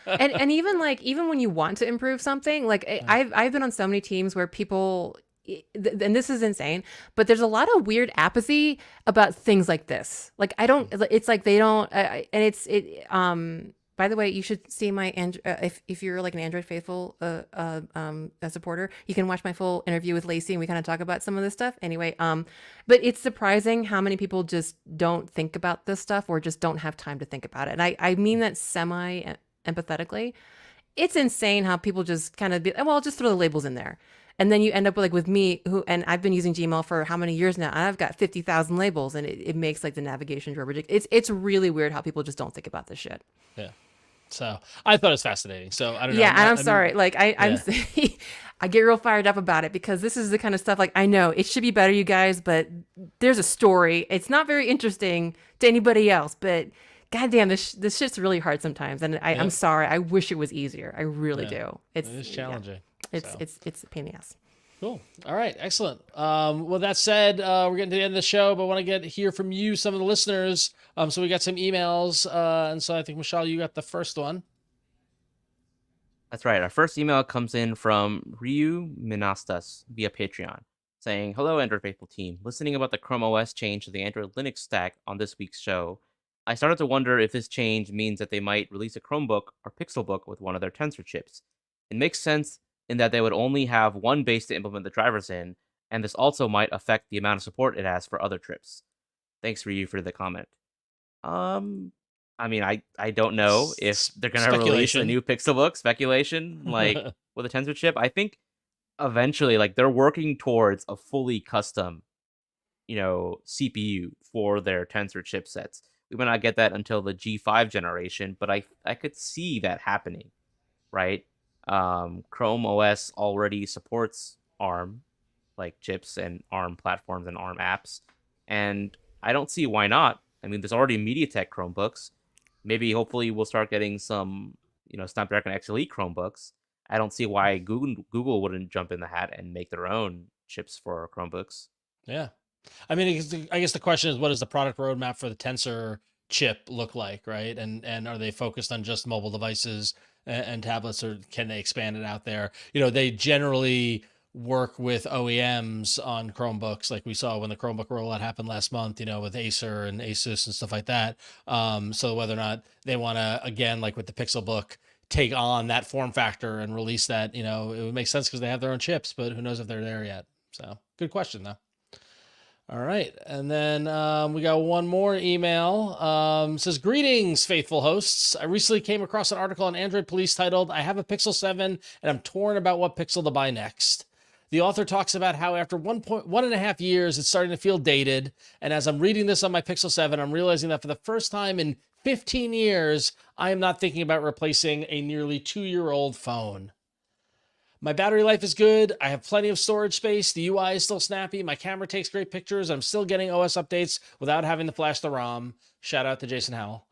and even when you want to improve something, like I've been on so many teams where people, and this is insane, but there's a lot of weird apathy about things like this. Like it's like they don't by the way, you should see my if you're like an Android faithful a supporter, you can watch my full interview with Lacey and we kind of talk about some of this stuff. Anyway, but it's surprising how many people just don't think about this stuff or just don't have time to think about it. And I mean that semi empathetically. It's insane how people just kind of be, well, I'll just throw the labels in there. And then you end up with me, and I've been using Gmail for how many years now? And I've got 50,000 labels, and it makes like the navigation drawer ridiculous. It's really weird how people just don't think about this shit. Yeah. So I thought it was fascinating. So I don't know. Yeah, and I'm sorry. Like I'm I get real fired up about it because this is the kind of stuff, like, I know it should be better, you guys, but there's a story. It's not very interesting to anybody else, but goddamn, this shit's really hard sometimes. And I'm sorry. I wish it was easier. I really do. It is challenging. Yeah. It's a pain in the ass. Cool. All right. Excellent. Well, that said, we're getting to the end of the show, but I want to hear from you, some of the listeners. So we got some emails. And so I think, Mishaal, you got the first one. That's right. Our first email comes in from Ryuu Minastas via Patreon, saying, "Hello, Android Faithful team. Listening about the Chrome OS change to the Android Linux stack on this week's show, I started to wonder if this change means that they might release a Chromebook or Pixelbook with one of their Tensor chips. It makes sense in that they would only have one base to implement the drivers in, and this also might affect the amount of support it has for other chips. Thanks, Ryuu, for the comment. I mean, I don't know if they're gonna release a new Pixelbook. Speculation, like with a Tensor chip. I think eventually, like they're working towards a fully custom, CPU for their Tensor chipsets. We might not get that until the G5 generation, but I could see that happening, right? Chrome OS already supports ARM like chips and ARM platforms and ARM apps, and I don't see why not. I mean, there's already MediaTek Chromebooks. Maybe hopefully we'll start getting some, Snapdragon X Elite Chromebooks. I don't see why Google wouldn't jump in the hat and make their own chips for Chromebooks. Yeah. I mean, I guess the question is, what does the product roadmap for the Tensor chip look like, right? And are they focused on just mobile devices and tablets, or can they expand it out there? They generally work with OEMs on Chromebooks, like we saw when the Chromebook rollout happened last month, with Acer and Asus and stuff like that. So whether or not they want to, again, like with the Pixelbook, take on that form factor and release that, it would make sense because they have their own chips, but who knows if they're there yet. So good question though. All right. And then we got one more email. Says, greetings, faithful hosts. I recently came across an article on Android Police titled, I have a Pixel 7 and I'm torn about what Pixel to buy next. The author talks about how after 1.5 years, it's starting to feel dated. And as I'm reading this on my Pixel 7, I'm realizing that for the first time in 15 years, I am not thinking about replacing a nearly 2-year-old phone. My battery life is good. I have plenty of storage space. The UI is still snappy. My camera takes great pictures. I'm still getting OS updates without having to flash the ROM. Shout out to Jason Howell.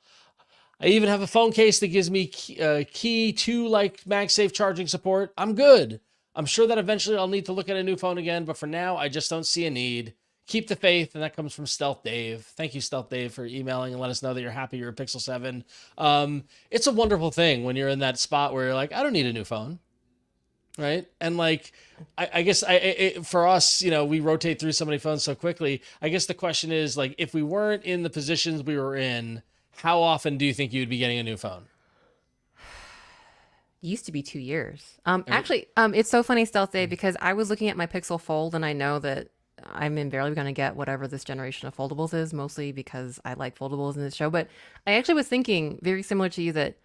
I even have a phone case that gives me key to like MagSafe charging support. I'm good. I'm sure that eventually I'll need to look at a new phone again, but for now, I just don't see a need. Keep the faith, and that comes from Stealth Dave. Thank you, Stealth Dave, for emailing and let us know that you're happy you're a Pixel 7. It's a wonderful thing when you're in that spot where you're like, I don't need a new phone. Right. And like, I guess for us, we rotate through so many phones so quickly. I guess the question is, like, if we weren't in the positions we were in, how often do you think you'd be getting a new phone? Used to be 2 years. Actually, it's so funny, Stealth Day, because I was looking at my Pixel Fold and I know that I'm invariably going to get whatever this generation of foldables is, mostly because I like foldables in this show. But I actually was thinking, very similar to you, that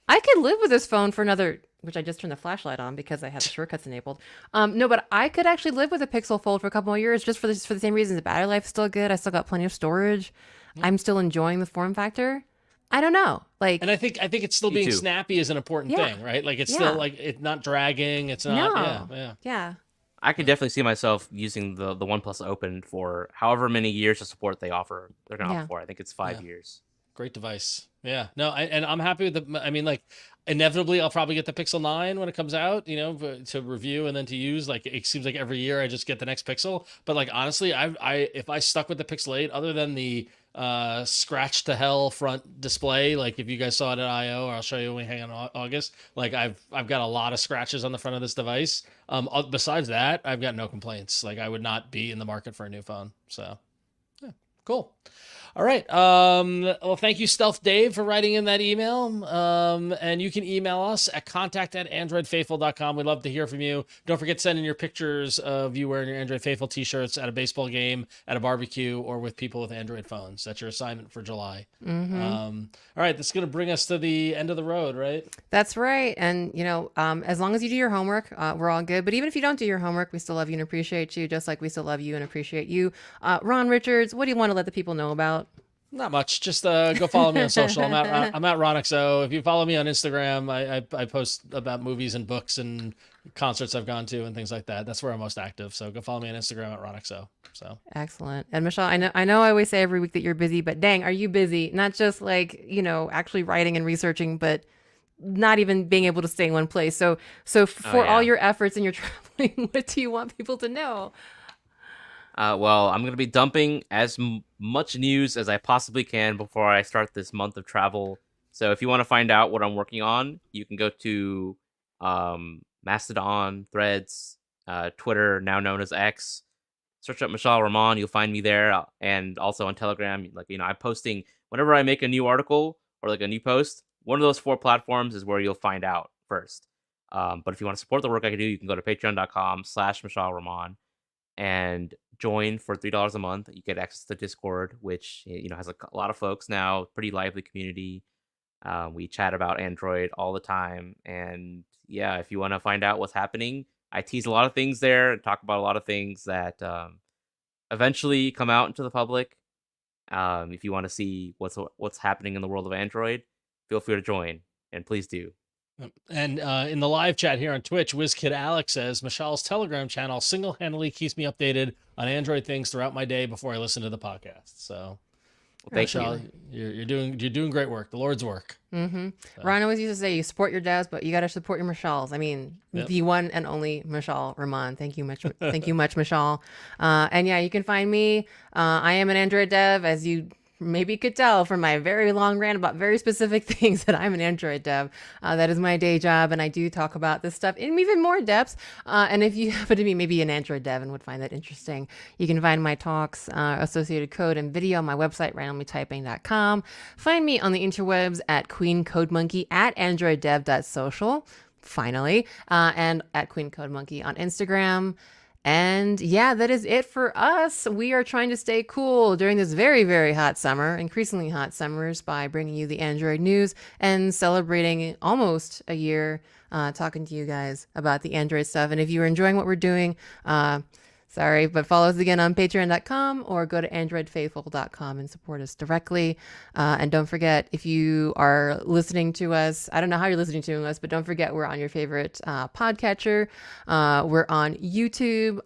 I could live with this phone for another, which I just turned the flashlight on because I have the shortcuts enabled. No, but I could actually live with a Pixel Fold for a couple more years just for the same reason. The battery life is still good. I still got plenty of storage. Yeah. I'm still enjoying the form factor. I don't know. And I think it's still being snappy is an important thing, right? Like it's still like it's not dragging. It's not. No. Yeah. I could definitely see myself using the OnePlus Open for however many years of support they're going to offer for. I think it's 5 years. Great device. Yeah. No, and I'm happy with I mean, like, inevitably I'll probably get the Pixel 9 when it comes out, to review and then to use. Like, it seems like every year I just get the next Pixel. But like, honestly, if I stuck with the Pixel 8, other than the scratch to hell front display, like if you guys saw it at IO, or I'll show you when we hang on August, like I've got a lot of scratches on the front of this device. Besides that, I've got no complaints. Like, I would not be in the market for a new phone. So yeah, cool. All right. Well, thank you, Stealth Dave, for writing in that email. And you can email us at contact@androidfaithful.com. We'd love to hear from you. Don't forget to send in your pictures of you wearing your Android Faithful t-shirts at a baseball game, at a barbecue, or with people with Android phones. That's your assignment for July. Mm-hmm. All right. That's going to bring us to the end of the road, right? That's right. And, as long as you do your homework, we're all good. But even if you don't do your homework, we still love you and appreciate you, just like we still love you and appreciate you. Ron Richards, what do you want to let the people know about? Not much. Just go follow me on social. I'm at RonXO. If you follow me on Instagram, I post about movies and books and concerts I've gone to and things like that. That's where I'm most active. So go follow me on Instagram at RonXO. So excellent. And Mishaal, I know I always say every week that you're busy, but dang, are you busy? Not just like, actually writing and researching, but not even being able to stay in one place. So for all your efforts and your traveling, what do you want people to know? Well, I'm going to be dumping as much news as I possibly can before I start this month of travel. So if you want to find out what I'm working on, you can go to Mastodon, Threads, Twitter, now known as X. search up Mishaal Rahman. You'll find me there, and also on Telegram. Like, I'm posting whenever I make a new article or like a new post. One of those 4 platforms is where you'll find out first. But if you want to support the work I can do, you can go to patreon.com/Mishaal Rahman and join for $3 a month. You get access to Discord, which has a lot of folks now, pretty lively community. We chat about Android all the time, and yeah, if you want to find out what's happening, I tease a lot of things there and talk about a lot of things that eventually come out into the public. If you want to see what's happening in the world of Android, feel free to join, and please do. And in the live chat here on Twitch, WizKid Alex says, Mishaal's Telegram channel single-handedly keeps me updated on Android things throughout my day before I listen to the podcast. So, thank you. You're doing great work. The Lord's work. Mm-hmm. So. Ron always used to say, you support your devs, but you got to support your Mishaals. I mean, the one and only Mishaal Rahman. Thank you much. Thank you much, Mishaal. And yeah, you can find me. I am an Android dev, as you maybe could tell from my very long rant about very specific things that I'm an Android dev. That is my day job, and I do talk about this stuff in even more depth. And if you happen to be maybe an Android dev and would find that interesting, you can find my talks, associated code, and video on my website, randomlytyping.com. Find me on the interwebs at Queen Code Monkey, at androiddev.social, finally, and at Queen Code Monkey on Instagram. And yeah, that is it for us. We are trying to stay cool during this very, very hot summer, increasingly hot summers, by bringing you the Android news and celebrating almost a year, talking to you guys about the Android stuff. And if you're enjoying what we're doing, sorry, but follow us again on patreon.com or go to androidfaithful.com and support us directly. And don't forget, if you are listening to us, I don't know how you're listening to us, but don't forget we're on your favorite podcatcher. We're on YouTube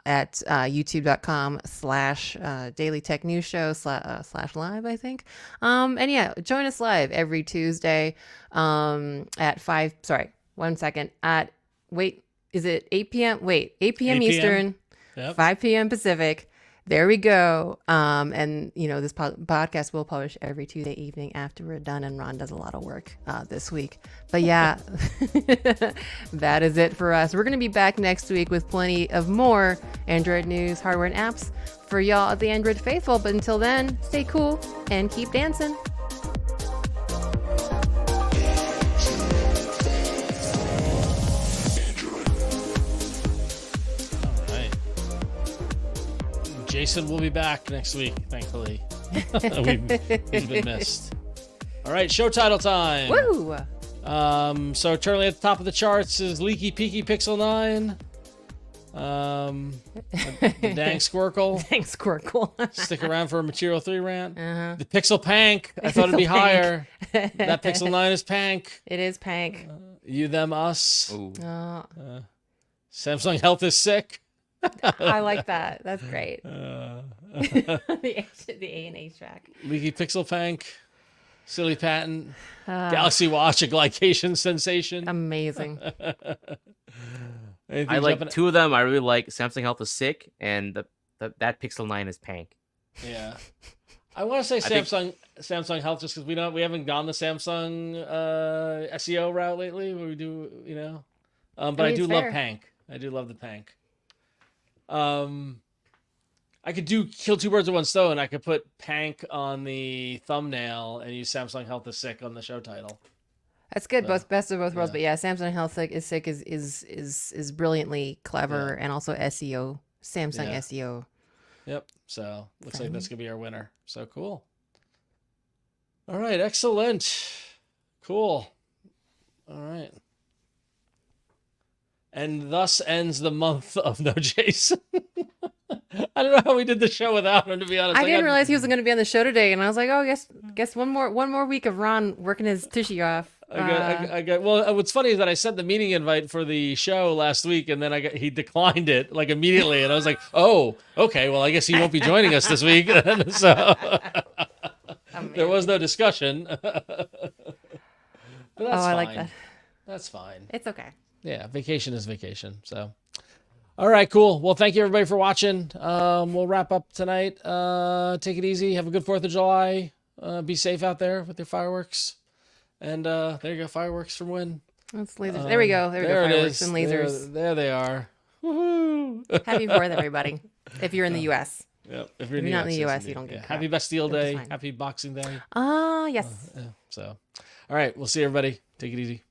at youtube.com/Daily Tech News Show /live, I think. And yeah, join us live every Tuesday at 5, sorry, 1 second, is it 8 p.m.? Wait, 8 p.m. Eastern. Yep. 5 p.m. Pacific. There we go. And this podcast will publish every Tuesday evening after we're done, and Ron does a lot of work this week. But yeah, that is it for us. We're going to be back next week with plenty of more Android news, hardware, and apps for y'all at the Android Faithful. But until then, stay cool and keep dancing. Jason will be back next week, thankfully. He's been missed. All right, show title time. Woo! So currently at the top of the charts is Leaky Peaky Pixel 9. The Dang Squircle. Dang Squircle. Stick around for a Material 3 rant. Uh-huh. The Pixel Pank. I thought it'd be higher. That Pixel 9 is Pank. It is Pank. You, them, us. Samsung Health is sick. I like that. That's great. The A and H track. Leaky Pixel Pank. Silly patent. Galaxy Watch, a glycation sensation. Amazing. I like 2 of them. I really like Samsung Health is sick, and that Pixel 9 is Pank. Yeah. I want to say Samsung Health just because we haven't gone the Samsung SEO route lately. Where we do, but I do love Pank. I do love the Pank. I could kill 2 birds with 1 stone. I could put Pank on the thumbnail and use Samsung Health is sick on the show title. That's good. So, best of both worlds. But yeah, Samsung Health is sick is brilliantly clever and also SEO. Samsung SEO. Yep. So looks like that's gonna be our winner. So cool. All right. Excellent. Cool. All right. And thus ends the month of No Jason. I don't know how we did the show without him, to be honest. I didn't realize he was going to be on the show today, and I was like, oh, guess one more week of Ron working his tushy off. I got. Well, what's funny is that I sent the meeting invite for the show last week, and then he declined it like immediately, and I was like, oh, okay, well, I guess he won't be joining us this week. So there was no discussion. But that's fine. I like that. That's fine. It's okay. Yeah, vacation is vacation. So, all right, cool. Well, thank you everybody for watching. We'll wrap up tonight. Take it easy. Have a good 4th of July. Be safe out there with your fireworks. And there you go, fireworks from Huyen. That's lasers. There we go. There we go. Fireworks and lasers. There they are. Woohoo! Happy 4th, everybody. If you're in the U.S. Yep. If you're not in the US, you don't get yeah. crap. Happy Bastille Which is Day. fine. Happy Boxing Day. Yes. Yeah. So, all right. We'll see everybody. Take it easy.